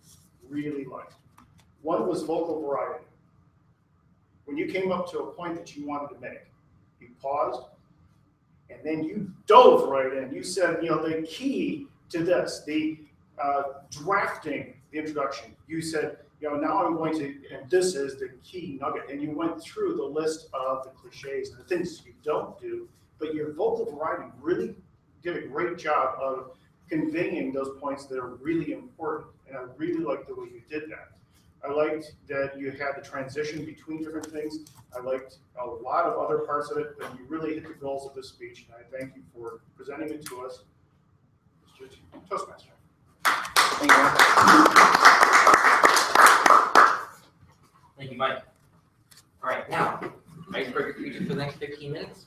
really liked. One was vocal variety. When you came up to a point that you wanted to make, you paused, and then you dove right in. You said, the key to this, the drafting the introduction, you said, now I'm going to, and this is the key nugget. And you went through the list of the cliches and the things you don't do, but your vocal variety really did a great job of conveying those points that are really important. And I really liked the way you did that. I liked that you had the transition between different things. I liked a lot of other parts of it, but you really hit the goals of this speech. And I thank you for presenting it to us, Mr. Toastmaster. Thank you. Thank you, Mike. All right, now, icebreaker speeches for the next 15 minutes.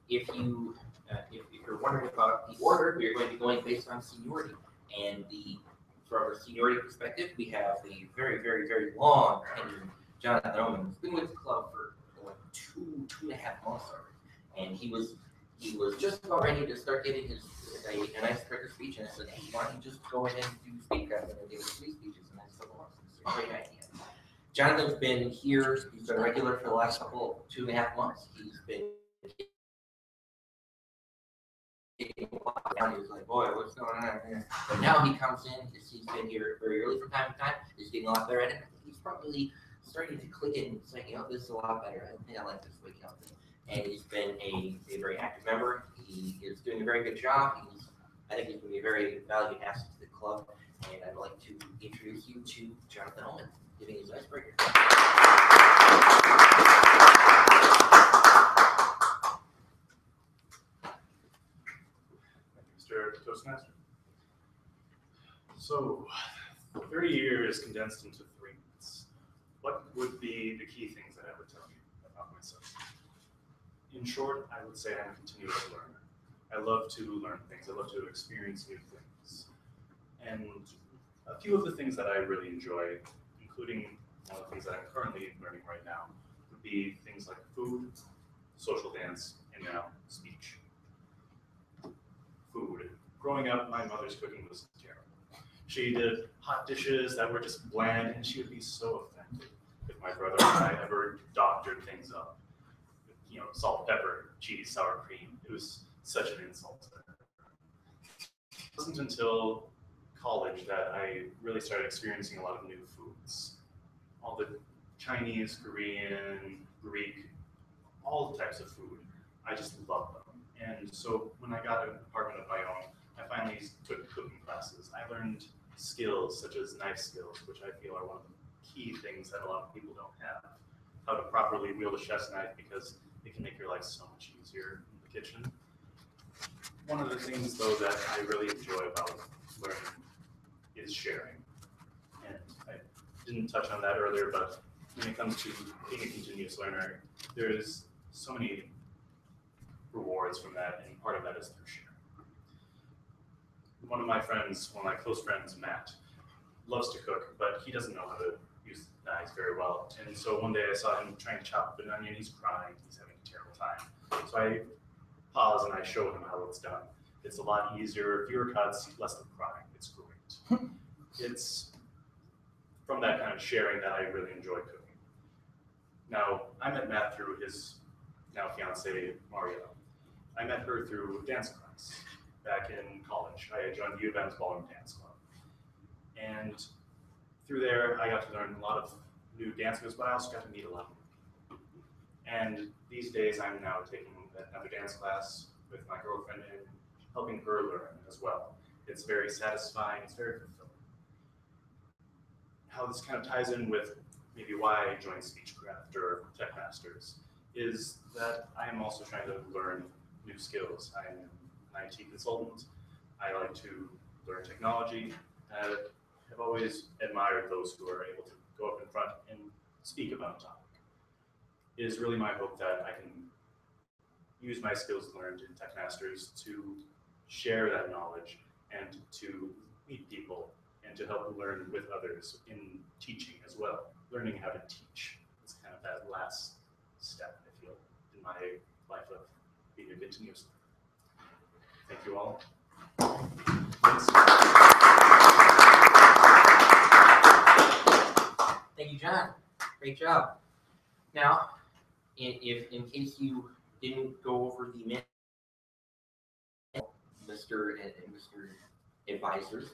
If you're wondering about the order, we are going to be going based on seniority. And from a seniority perspective, we have the very, very, very long tenured Jonathan Oman, who's been with the club for like two and a half months already. And he was just about ready to start getting an icebreaker speech, and I said, hey, why don't you just go ahead and do Speechcraft and give us 3 speeches? And I said, well, it's a great idea. Jonathan's been here, he's been regular for the last 2.5 months. He's been down. He was like, boy, what's going on here? But now he comes in, he's been here very early from time to time. He's getting a lot better at it. He's probably starting to click in and saying, this is a lot better. I think I like this waking up thing. And he's been a very active member. He is doing a very good job. I think he's going to be a very valued asset to the club. And I'd like to introduce you to Jonathan Oman, giving his icebreaker. Mr. Toastmaster. So, 30 years condensed into 3 minutes. What would be the key things that I would tell you about myself? In short, I would say I'm a continuous learner. I love to learn things. I love to experience new things. And a few of the things that I really enjoy, including one of the things that I'm currently learning right now, would be things like food, social dance, and now speech. Food. Growing up, my mother's cooking was terrible. She did hot dishes that were just bland, and she would be so offended if my brother and I ever doctored things up. Salt, pepper, cheese, sour cream. It was such an insult to her. It wasn't until college that I really started experiencing a lot of new foods. All the Chinese, Korean, Greek, all types of food. I just love them. And so when I got an apartment of my own, I finally took cooking classes. I learned skills such as knife skills, which I feel are one of the key things that a lot of people don't have. How to properly wield a chef's knife, because it can make your life so much easier in the kitchen. One of the things, though, that I really enjoy about learning is sharing. And I didn't touch on that earlier, but when it comes to being a continuous learner, there's so many rewards from that, and part of that is through sharing. One of my close friends, Matt, loves to cook, but he doesn't know how to use knives very well. And so one day I saw him trying to chop an onion. He's crying. He's having a terrible time. So I pause and I show him how it's done. It's a lot easier, fewer cuts, less of crying. It's great. It's from that kind of sharing that I really enjoy cooking. Now, I met Matt through his now fiance, Mario. I met her through dance class. back in college. I joined the U of M's Ballroom Dance Club. And through there, I got to learn a lot of new dance moves, but I also got to meet a lot of new people. And these days, I'm now taking another dance class with my girlfriend and helping her learn as well. It's very satisfying, it's very fulfilling. How this kind of ties in with maybe why I joined Speechcraft or TechMasters is that I am also trying to learn new skills. I am an IT consultant. I like to learn technology. I have always admired those who are able to go up in front and speak about a topic. It is really my hope that I can use my skills learned in TechMasters to share that knowledge and to meet people and to help learn with others in teaching as well. Learning how to teach is kind of that last step, I feel, in my life of being a continuous learner. Thank you all. Thanks. Thank you, John. Great job. Now, in case you didn't go over the Mr. and Mr. Advisors,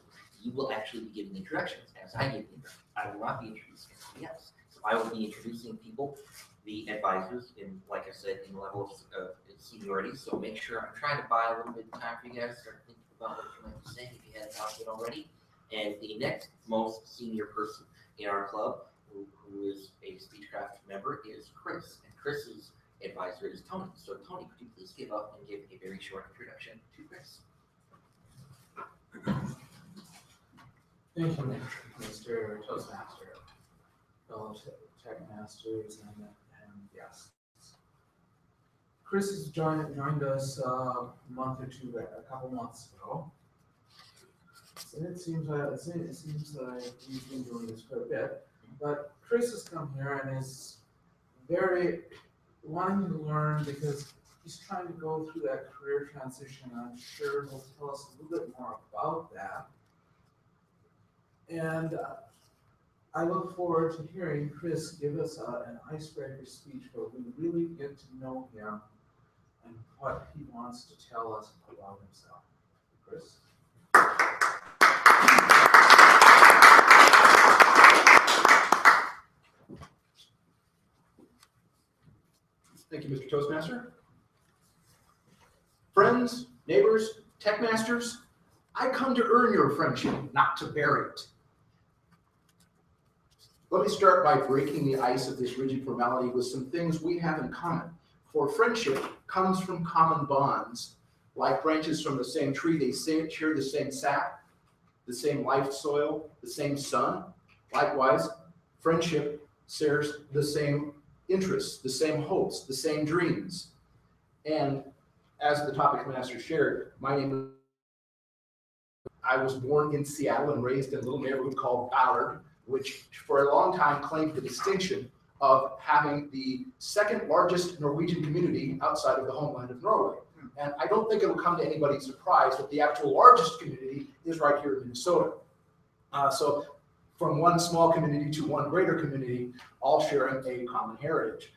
you will actually be giving introductions as I give the introduction. I will not be introducing anybody else. So I will be introducing people, the advisors, in, like I said, in levels of seniority. So make sure I'm trying to buy a little bit of time for you guys to start thinking about what you might be saying if you hadn't thought of it already. And the next most senior person in our club, who is a Speechcraft member, is Chris. And Chris's advisor is Tony. So Tony, could you please give up and give a very short introduction to Chris? Thank you, Mr. Toastmaster, fellow TechMasters, and guests. Chris has joined us a couple months ago. And it seems like he's been doing this for a bit. But Chris has come here and is very wanting to learn because he's trying to go through that career transition. I'm sure he'll tell us a little bit more about that. And I look forward to hearing Chris give us an icebreaker speech where we really get to know him and what he wants to tell us about himself. Chris? Thank you, Mr. Toastmaster. Friends, neighbors, TechMasters, I come to earn your friendship, not to bury it. Let me start by breaking the ice of this rigid formality with some things we have in common. For friendship comes from common bonds. Like branches from the same tree, they share the same sap, the same life soil, the same sun. Likewise, friendship shares the same interests, the same hopes, the same dreams. And as the topic master shared, my name is, I was born in Seattle and raised in a little neighborhood called Ballard, which for a long time claimed the distinction of having the second largest Norwegian community outside of the homeland of Norway. And I don't think it'll come to anybody's surprise that the actual largest community is right here in Minnesota. So from one small community to one greater community, all sharing a common heritage.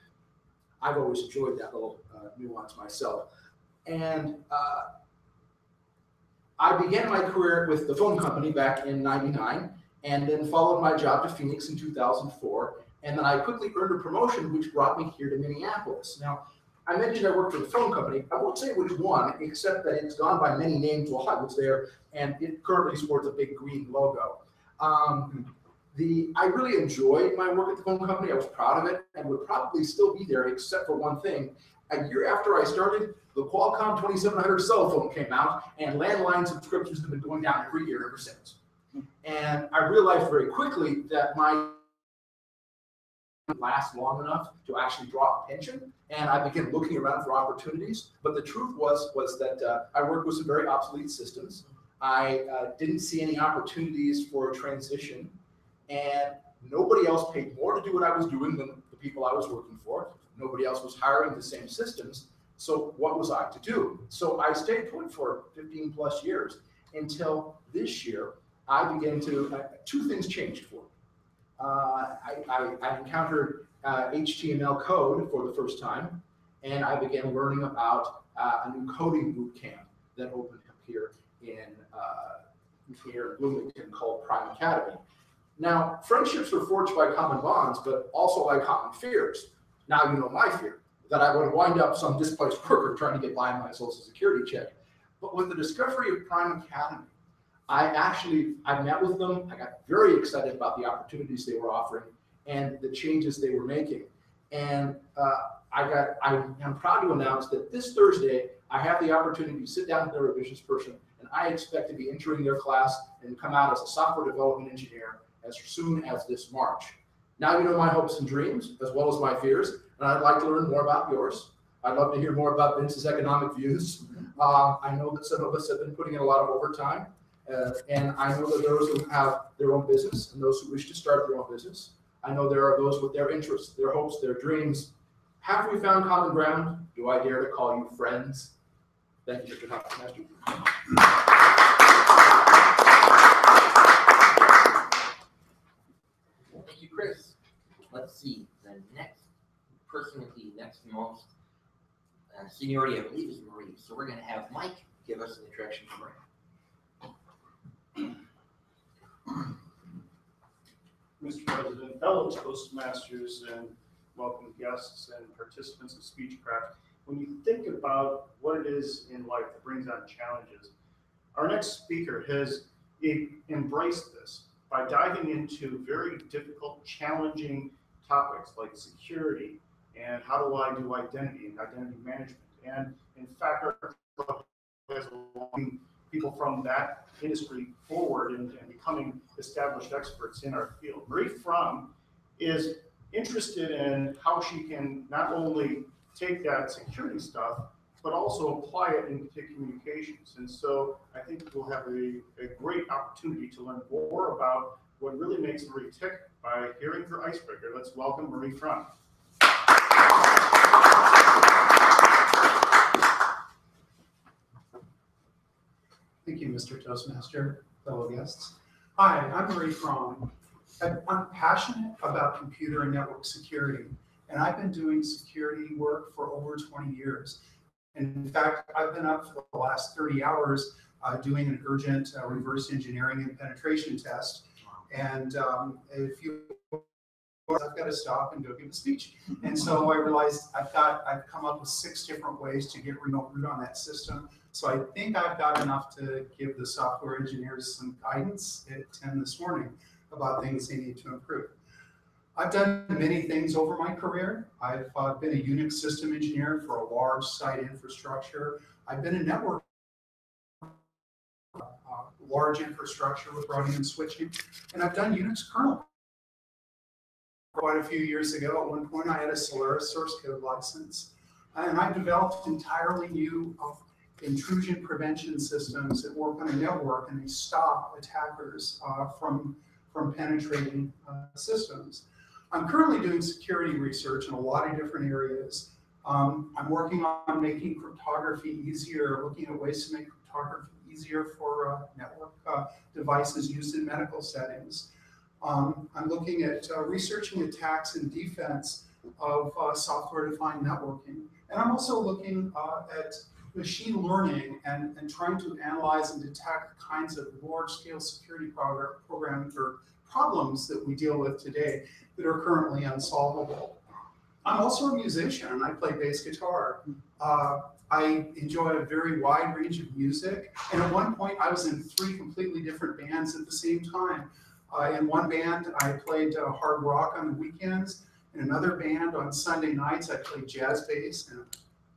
I've always enjoyed that little nuance myself. And I began my career with the phone company back in '99, and then followed my job to Phoenix in 2004. And then I quickly earned a promotion, which brought me here to Minneapolis. Now, I mentioned I worked for the phone company. I won't say which one, except that it's gone by many names while I was there, and it currently sports a big green logo. I really enjoyed my work at the phone company. I was proud of it and would probably still be there, except for one thing. A year after I started, the Qualcomm 2700 cell phone came out, and landline subscriptions have been going down every year ever since. And I realized very quickly that my last long enough to actually draw attention, and I began looking around for opportunities. But the truth was that I worked with some very obsolete systems. I didn't see any opportunities for a transition, and nobody else paid more to do what I was doing than the people I was working for. Nobody else was hiring the same systems. So what was I to do? So I stayed put for 15 plus years until this year. I began to, two things changed for me. I encountered HTML code for the first time, and I began learning about a new coding boot camp that Open here in Bloomington called Prime Academy. Now, friendships are forged by common bonds, but also by common fears. Now you know my fear, that I would wind up some displaced worker trying to get by my Social Security check. But with the discovery of Prime Academy, I met with them. I got very excited about the opportunities they were offering and the changes they were making. And I'm proud to announce that this Thursday, I have the opportunity to sit down with their revisions person, and I expect to be entering their class and come out as a software development engineer as soon as this March. Now you know my hopes and dreams, as well as my fears, and I'd like to learn more about yours. I'd love to hear more about Vince's economic views. I know that some of us have been putting in a lot of overtime, and I know that those who have their own business and those who wish to start their own business, I know there are those with their interests, their hopes, their dreams. Have we found common ground? Do I dare to call you friends? Thank you, Mr. TechMasters. Thank you, Chris. Let's see, the next person with the next most seniority, I believe, is Marie. So we're going to have Mike give us an introduction to Marie. Mr. President, fellow Toastmasters, and welcome guests and participants of Speechcraft. When you think about what it is in life that brings on challenges, our next speaker has embraced this by diving into very difficult, challenging topics like security and how do I do identity and identity management. And in fact, our club has allowed people from that industry forward and becoming established experts in our field. Marie Fromm is interested in how she can not only take that security stuff, but also apply it into communications. And so I think we'll have a great opportunity to learn more about what really makes Marie tick by hearing her icebreaker. Let's welcome Marie Fromm. Thank you, Mr. Toastmaster, fellow guests. Hi, I'm Marie Fromm. I'm passionate about computer and network security, and I've been doing security work for over 20 years. And in fact, I've been up for the last 30 hours doing an urgent reverse engineering and penetration test. And if you, I've got to stop and go give a speech. And so I realized I've come up with 6 different ways to get remote root on that system. So I think I've got enough to give the software engineers some guidance at 10 this morning about things they need to improve. I've done many things over my career. I've been a Unix system engineer for a large site infrastructure. I've been a network large infrastructure with routing and switching, and I've done Unix kernel. Quite a few years ago, at one point, I had a Solaris source code license, and I developed entirely new intrusion prevention systems that work on a network, and they stop attackers from penetrating systems. I'm currently doing security research in a lot of different areas. I'm working on making cryptography easier, looking at ways to make cryptography easier for network devices used in medical settings. I'm looking at researching attacks and defense of software-defined networking. And I'm also looking at machine learning and trying to analyze and detect the kinds of large-scale security programs or problems that we deal with today that are currently unsolvable. I'm also a musician, and I play bass guitar. I enjoy a very wide range of music, and at one point I was in 3 completely different bands at the same time. In one band, I played hard rock on the weekends. In another band, on Sunday nights, I played jazz bass in a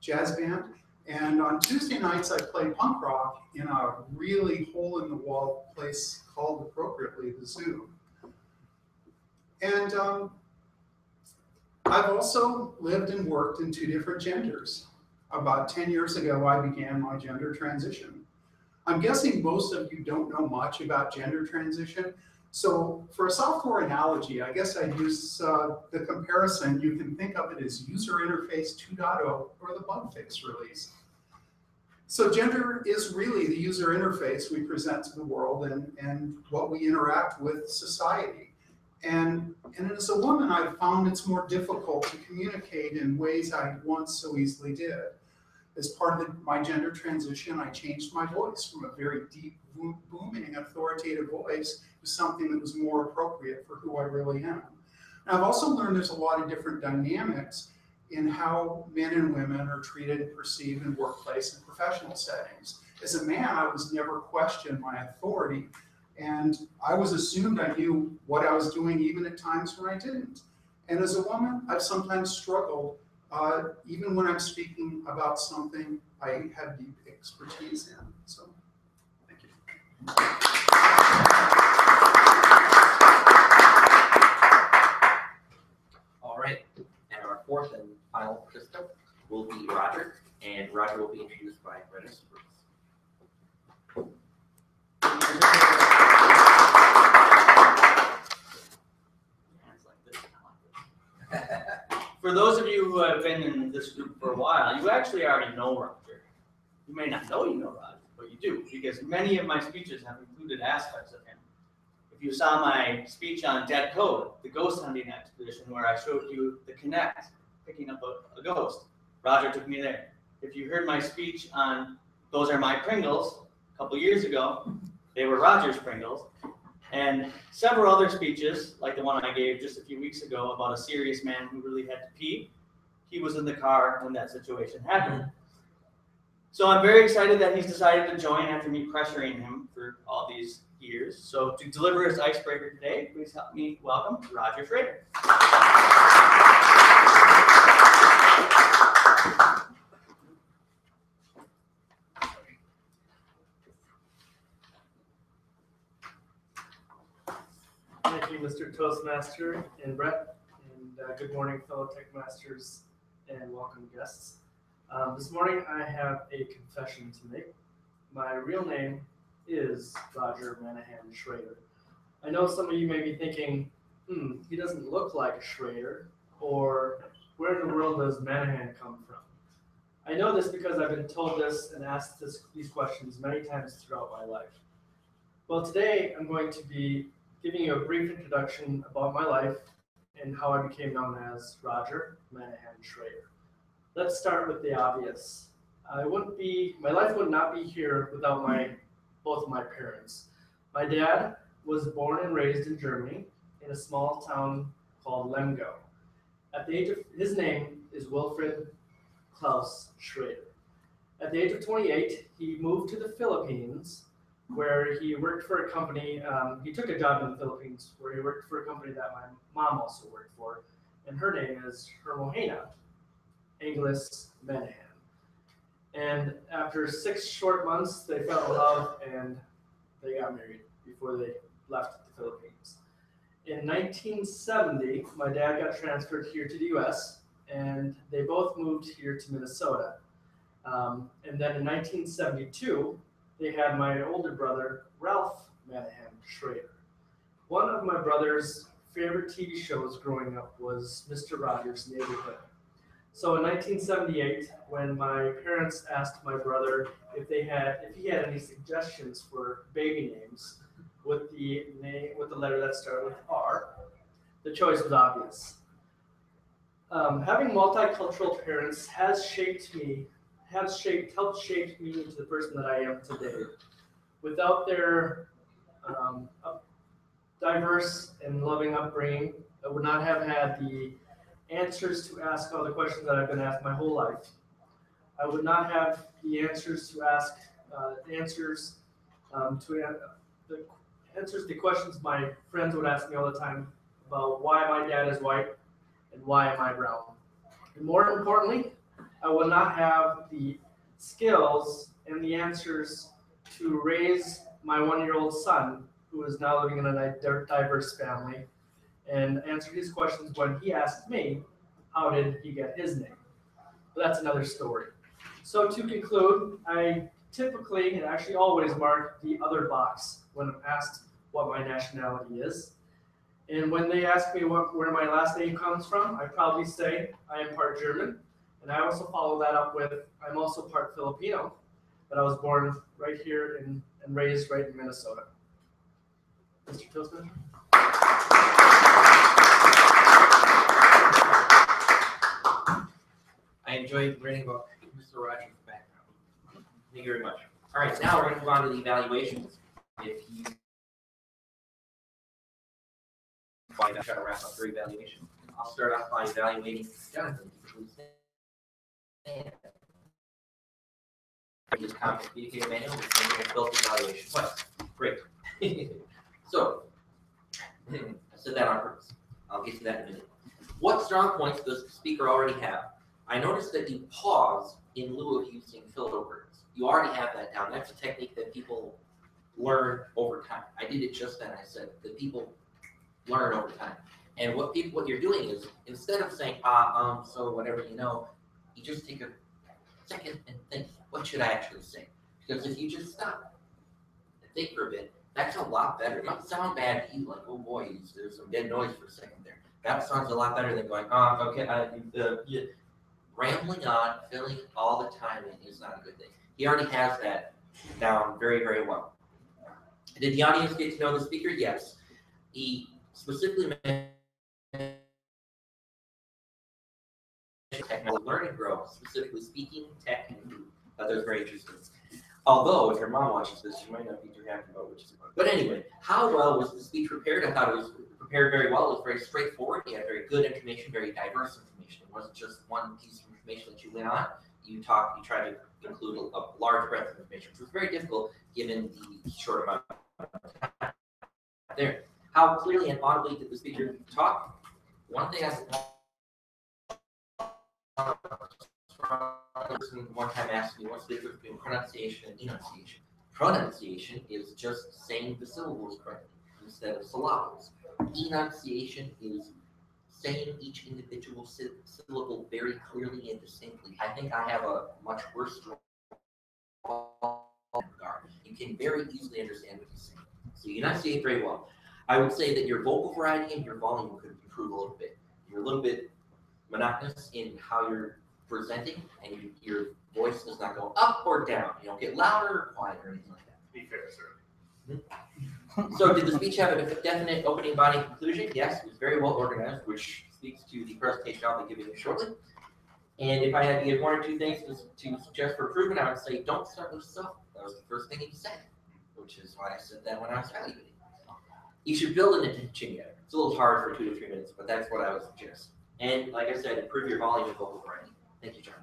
jazz band. And on Tuesday nights, I played punk rock in a really hole-in-the-wall place called appropriately the Zoo. And I've also lived and worked in 2 different genders. About 10 years ago, I began my gender transition. I'm guessing most of you don't know much about gender transition. So for a software analogy, I guess I'd use the comparison. You can think of it as user interface 2.0 or the bug fix release. So gender is really the user interface we present to the world and what we interact with society. And as a woman, I've found it's more difficult to communicate in ways I once so easily did. as part of my gender transition, I changed my voice from a very deep, booming, authoritative voice to something that was more appropriate for who I really am. And I've also learned there's a lot of different dynamics in how men and women are treated and perceived in workplace and professional settings. As a man, I was never questioned my authority, and I was assumed I knew what I was doing even at times when I didn't. And as a woman, I've sometimes struggled, even when I'm speaking about something I have deep expertise in. So, thank you. All right, and our fourth and final participant will be Roger, and Roger will be introduced by Brenda Spruce. For those of you who have been in this group for a while, you actually already know Roger. You may not know you know Roger, but you do, because many of my speeches have included aspects of him. If you saw my speech on Dead Code, the ghost hunting expedition, where I showed you the Kinect picking up a ghost, Roger took me there. If you heard my speech on Those Are My Pringles a couple years ago, they were Roger's Pringles. And several other speeches, like the one I gave just a few weeks ago about a serious man who really had to pee, he was in the car when that situation happened. So I'm very excited that he's decided to join after me pressuring him for all these years. So to deliver his icebreaker today, please help me welcome Roger Schrader. Thank you, Mr. Toastmaster and Brett, and good morning, fellow TechMasters, and welcome guests. This morning I have a confession to make. My real name is Roger Manahan Schrader. I know some of you may be thinking, he doesn't look like a Schrader, or where in the world does Manahan come from? I know this because I've been told this and asked these questions many times throughout my life. Well, today I'm going to be giving you a brief introduction about my life and how I became known as Roger Manahan Schrader. Let's start with the obvious. My life would not be here without both my parents. My dad was born and raised in Germany in a small town called Lemgo. His name is Wilfried Klaus Schrader. At the age of 28, he moved to the Philippines, where he worked for a company. He took a job in the Philippines where he worked for a company that my mom also worked for, and her name is Hermohena Anglis Manahan. And after 6 short months, they fell in love and they got married before they left the Philippines. In 1970, my dad got transferred here to the US, and they both moved here to Minnesota. And then in 1972, they had my older brother, Ralph Manahan Schrader. One of my brother's favorite TV shows growing up was Mr. Rogers' Neighborhood. So in 1978, when my parents asked my brother if he had any suggestions for baby names with the letter that started with R, the choice was obvious. Having multicultural parents has helped shape me into the person that I am today. Without their diverse and loving upbringing, I would not have had the answers to ask all the questions that I've been asked my whole life. I would not have the answers to ask the questions my friends would ask me all the time about why my dad is white and why am I brown. And more importantly, I will not have the skills and the answers to raise my 1-year-old son, who is now living in a diverse family, and answer his questions when he asked me, how did he get his name? But that's another story. So to conclude, I typically, and actually always, mark the other box when I'm asked what my nationality is. And when they ask me where my last name comes from, I probably say I am part German. And I also follow that up with, I'm also part Filipino, but I was born right here and raised right in Minnesota. Mr. Toastmaster? I enjoyed reading about Mr. Roger Thank you very much. All right, now we're going to move on to the evaluations. If you try to wrap up your evaluation, I'll start off by evaluating Jonathan. Please stand. Use Common Communicator Manual, which is a built evaluation quest. Great. So, I said that on purpose. I'll get to that in a minute. What strong points does the speaker already have? I noticed that you pause in lieu of using filler words. You already have that down. That's a technique that people learn over time. I did it just then. I said that people learn over time. And what you're doing is, instead of saying, so whatever you know, you just take a second and think, what should I actually say? Because if you just stop and think for a bit, that's a lot better. It might sound bad to you, like, oh boy, there's some dead noise for a second there. That sounds a lot better than going, okay, rambling on, filling all the time in is not a good thing. He already has that down very, very well. Did the audience get to know the speaker? Yes. He specifically mentioned technology, learn and grow, specifically speaking, tech, and food. That was very interesting. Although, if your mom watches this, she might not be too happy about what she's about. But anyway, how well was the speech prepared? I thought it was prepared very well. It was very straightforward. He had very good information, very diverse information. It wasn't just one piece of information that you went on. You tried to include a large breadth of information, which was very difficult given the short amount of time there. How clearly and audibly did the speaker talk? One thing one time asked me, what's the difference between pronunciation and enunciation? Pronunciation is just saying the syllables correctly instead of syllables. Enunciation is saying each individual syllable very clearly and distinctly. I think I have a much worse regard. You can very easily understand what he's saying. So you enunciate very well. I would say that your vocal variety and your volume could improve a little bit. You're a little bit monotonous in how you're presenting, and your voice does not go up or down. You don't get louder or quieter or anything like that. Be fair, sir. So did the speech have a definite opening, body, and conclusion? Yes, it was very well organized, which speaks to the presentation I'll be giving you shortly. And if I had to give one or two things to suggest for improvement, I would say don't start with self. That was the first thing he said, which is why I said that when I was evaluating. You should build an attention yet. It's a little hard for 2 to 3 minutes, but that's what I would suggest. And like I said, improve your volume and vocal variety. Thank you, John.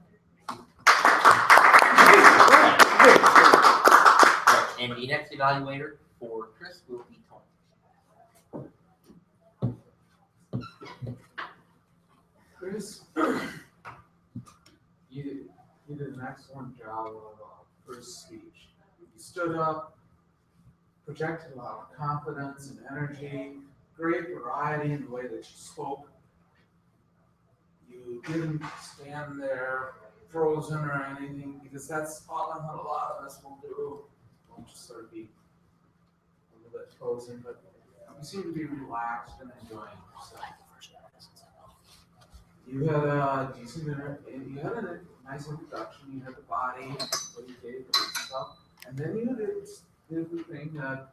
Right, and the next evaluator for Chris will be Tony. Chris, you did an excellent job of first speech. You stood up, projected a lot of confidence and energy, great variety in the way that you spoke. You didn't stand there frozen or anything, because that's often what a lot of us will do. We'll just sort of be a little bit frozen, but you seem to be relaxed and enjoying yourself. You had a decent, you had a nice introduction. You had the body, what you gave and stuff, and then you did the thing that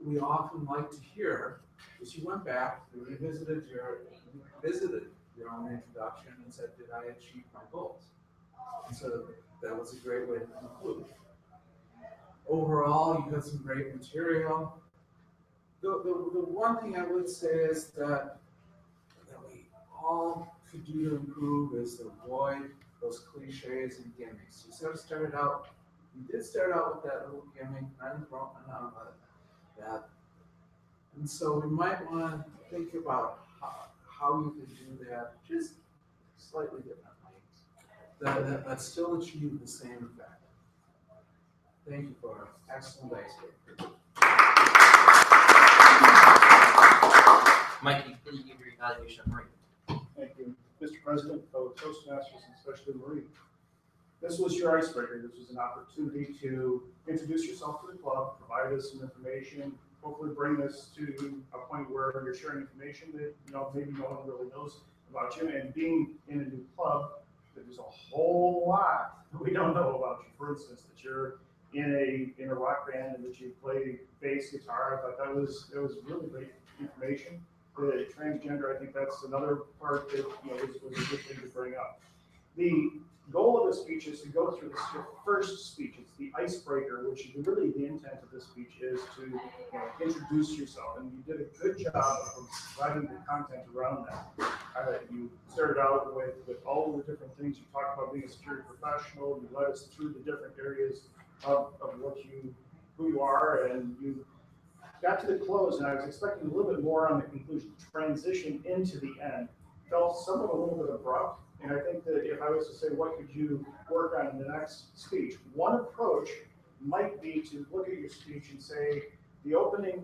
we often like to hear, is you went back, you revisited your own introduction and said, did I achieve my goals? And so that was a great way to conclude. Overall, you had some great material. The one thing I would say is that we all could do to improve is to avoid those cliches and gimmicks. You did start out with that little gimmick, and broken out of that. And so we might want to think about how you could do that just slightly differently, that still achieve the same effect. Thank you for an excellent day. Mike, can you please give your evaluation of Marie? Thank you, Mr. President, fellow Toastmasters, and especially Marie. This was your icebreaker. This was an opportunity to introduce yourself to the club, provide us some information, hopefully bring us to a point where you're sharing information that maybe no one really knows about you. And being in a new club, there's a whole lot that we don't know about you. For instance, that you're in a rock band and that you play bass guitar. I thought that was really great information. The transgender, I think that's another part that was a good thing to bring up. The goal of the speech is to go through your first speech. It's the icebreaker, which is really the intent of the speech is to introduce yourself. And you did a good job of providing the content around that. You started out with all of the different things. You talked about being a security professional. You led us through the different areas of who you are, and you got to the close, and I was expecting a little bit more on the conclusion. Transition into the end felt somewhat a little bit abrupt, and I think that if I was to say what could you work on in the next speech, one approach might be to look at your speech and say the opening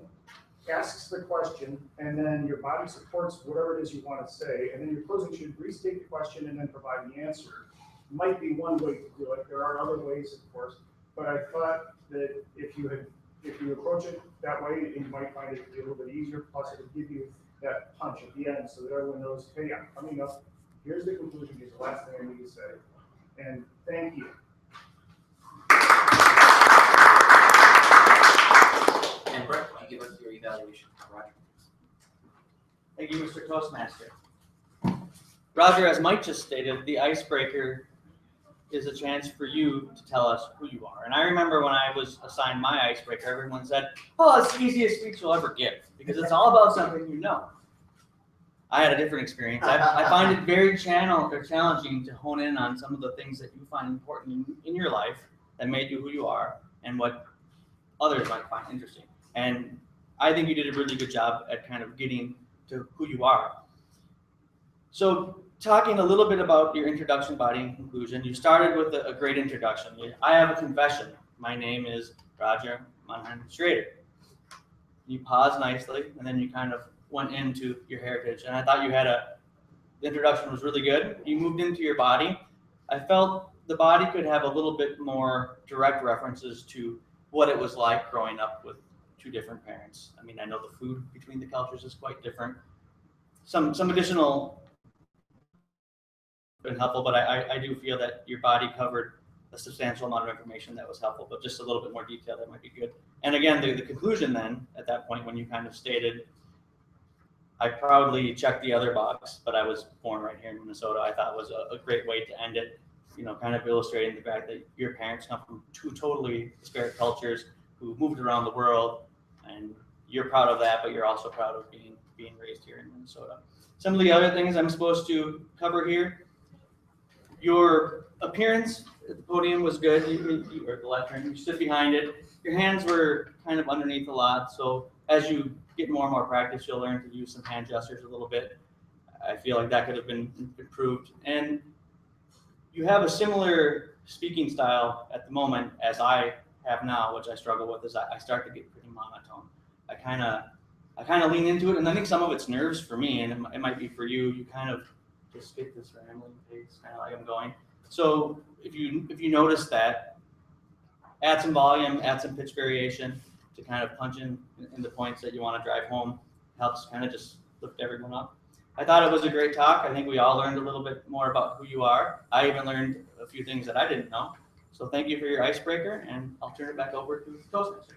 asks the question, and then your body supports whatever it is you want to say, and then your closing should restate the question and then provide the answer. Might be one way to do it. There are other ways, of course, but I thought that if you approach it that way, you might find it to be a little bit easier. Plus, it would give you that punch at the end, so that everyone knows, hey, I'm coming up. Here's the conclusion. Here's the last thing I need to say. And thank you. And Brett, could you give us your evaluation of Roger? Thank you, Mr. Toastmaster. Roger, as Mike just stated, the icebreaker is a chance for you to tell us who you are. And I remember when I was assigned my icebreaker, everyone said, oh, it's the easiest speech you'll ever give, because it's all about something you know. I had a different experience. I find it very challenging to hone in on some of the things that you find important in your life that made you who you are and what others might find interesting. And I think you did a really good job at kind of getting to who you are. So talking a little bit about your introduction, body, and conclusion, you started with a great introduction. I have a confession. My name is Roger Mannheim Schrader. You paused nicely, and then you kind of went into your heritage. And I thought the introduction was really good. You moved into your body. I felt the body could have a little bit more direct references to what it was like growing up with two different parents. I mean, I know the food between the cultures is quite different. Some additional been helpful, but I do feel that your body covered a substantial amount of information that was helpful, but just a little bit more detail that might be good. And again, the conclusion then, at that point when you kind of stated, I proudly checked the other box, but I was born right here in Minnesota, I thought was a great way to end it, kind of illustrating the fact that your parents come from two totally disparate cultures who moved around the world, and you're proud of that, but you're also proud of being raised here in Minnesota. Some of the other things I'm supposed to cover here. Your appearance at the podium was good. You were the lectern. You stood behind it. Your hands were kind of underneath a lot. So as you get more and more practice, you'll learn to use some hand gestures a little bit. I feel like that could have been improved. And you have a similar speaking style at the moment as I have now, which I struggle with, is I start to get pretty monotone. I kind of lean into it, and I think some of it's nerves for me, and it might be for you. You kind of just get this rambling pace, kind of like I'm going. So if you notice that, add some volume, add some pitch variation to kind of punch in the points that you want to drive home. Helps kind of just lift everyone up. I thought it was a great talk. I think we all learned a little bit more about who you are. I even learned a few things that I didn't know. So thank you for your icebreaker, and I'll turn it back over to Toastmaster.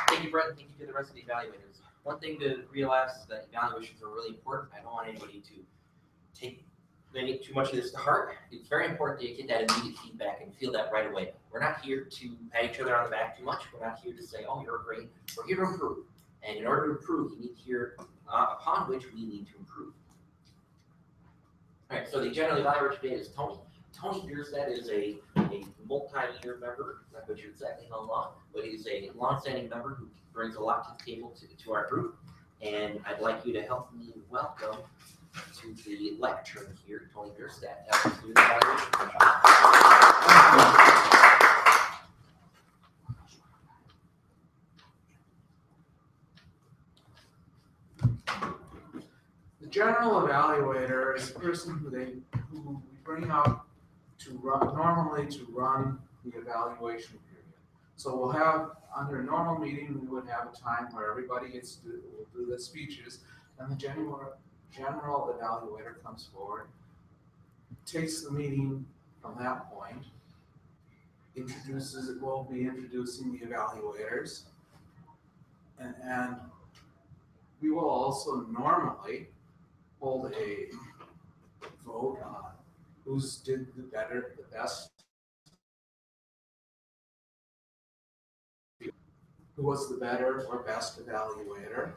Thank you, Brett. Thank you to the rest of the evaluators. One thing to realize is that evaluations are really important. I don't want anybody to take too much of this to heart. It's very important that you get that immediate feedback and feel that right away. We're not here to pat each other on the back too much. We're not here to say, oh, you're great. We're here to improve. And in order to improve, you need to hear upon which we need to improve. All right, so the general evaluator today is Tony. Tony Bierstead is a multi-year member, not quite sure exactly how long, but he's a long-standing member who brings a lot to the table to our group. And I'd like you to help me welcome to the lectern here, Tony Bierstead. Help us do the evaluation. The general evaluator is a person who we bring up to normally run the evaluation period. So we'll have, under a normal meeting, we would have a time where everybody will do the speeches, and the general evaluator comes forward, takes the meeting from that point, will be introducing the evaluators, and we will also normally hold a vote on who's did the better, the best, who was the better or best evaluator,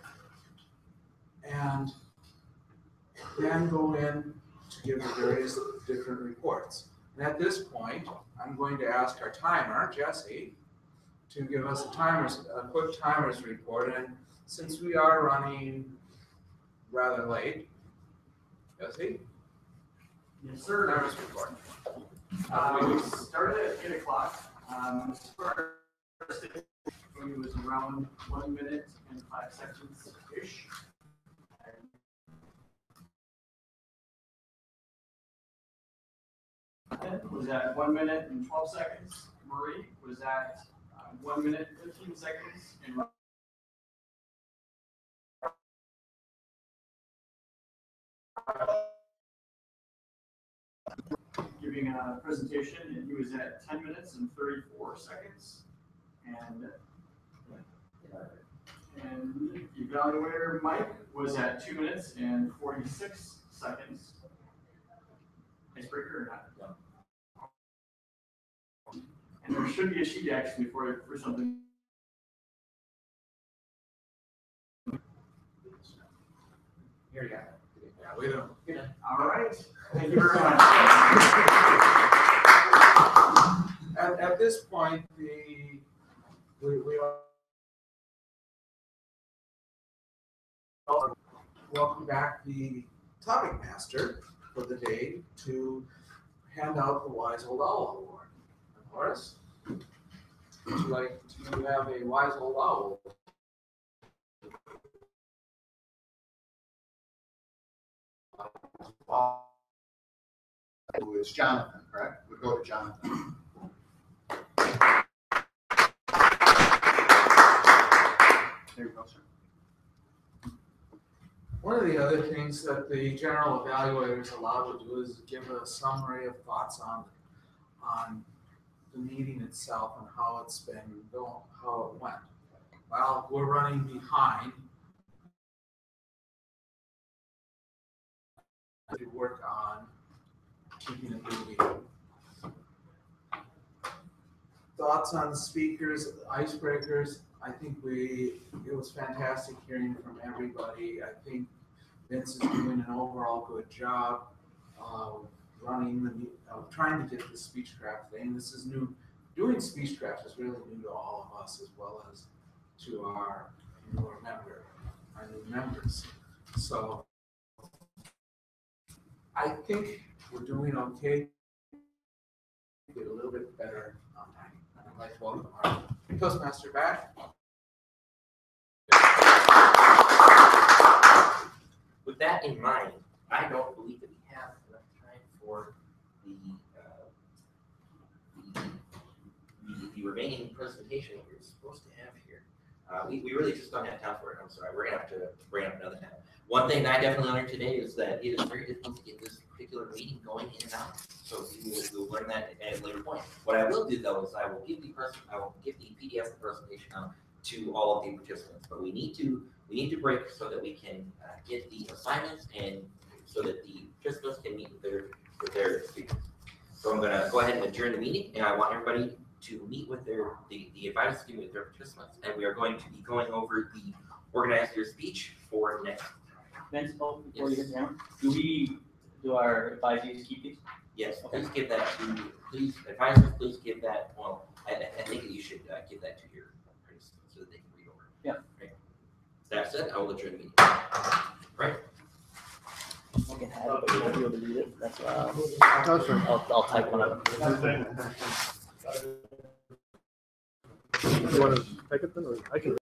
and then go in to give the various different reports. And at this point, I'm going to ask our timer, Jesse, to give us a quick timers report. And since we are running rather late, Jesse? Yes, sir. Timers report. We started at 8 o'clock. First, it was around 1 minute and 5 seconds-ish. Was at 1 minute and 12 seconds. Marie was at 1 minute, 15 seconds. And giving a presentation, and he was at 10 minutes and 34 seconds. And evaluator Mike was at 2 minutes and 46 seconds. Icebreaker or not? No. And there should be a sheet actually for something. Here you go. Yeah, we don't. Yeah. All right. Thank you very much. At this point, we welcome back the topic master for the day to hand out the Wise Old Owl Award. Horace, would you like to have a Wise Old Owl? Who is Jonathan, correct? We'll go to Jonathan. There you go, sir. One of the other things that the general evaluator is allowed to do is give a summary of thoughts on the meeting itself and how it's been going, how it went. Well, we're running behind. To work on keeping it moving. Thoughts on the speakers, the icebreakers. I think it was fantastic hearing from everybody. I think Vince is doing an overall good job of trying to get the Speechcraft thing. This is new. Doing Speechcraft is really new to all of us as well as to our new members. So I think we're doing okay. Get a little bit better on that. I'd like to welcome our Toastmaster back. With that in mind, I don't believe that we have enough time for the remaining presentation that we're supposed to have here. We really just don't have time for it. I'm sorry. We're going to have to bring up another time. One thing that I definitely learned today is that it is very difficult to get this particular meeting going in and out. So we'll learn that at a later point. What I will do though is I will give the PDF of the presentation out to all of the participants. But we need to break so that we can get the assignments and so that the participants can meet with their speakers. So I'm going to go ahead and adjourn the meeting, and I want everybody to meet with the advisors to meet with their participants, and we are going to be going over the organize your speech for next. Vince, before you get down, do our advisors keep these? Yes, Okay. please give that to, advisors, please give that, well, I think that you should give that to your participants so that they can read over. Yeah. Right. That said, I will adjourn the meeting. Right. I can have it, but you won't be able to read it. That's I'll type one up. You want to take it then, or I can?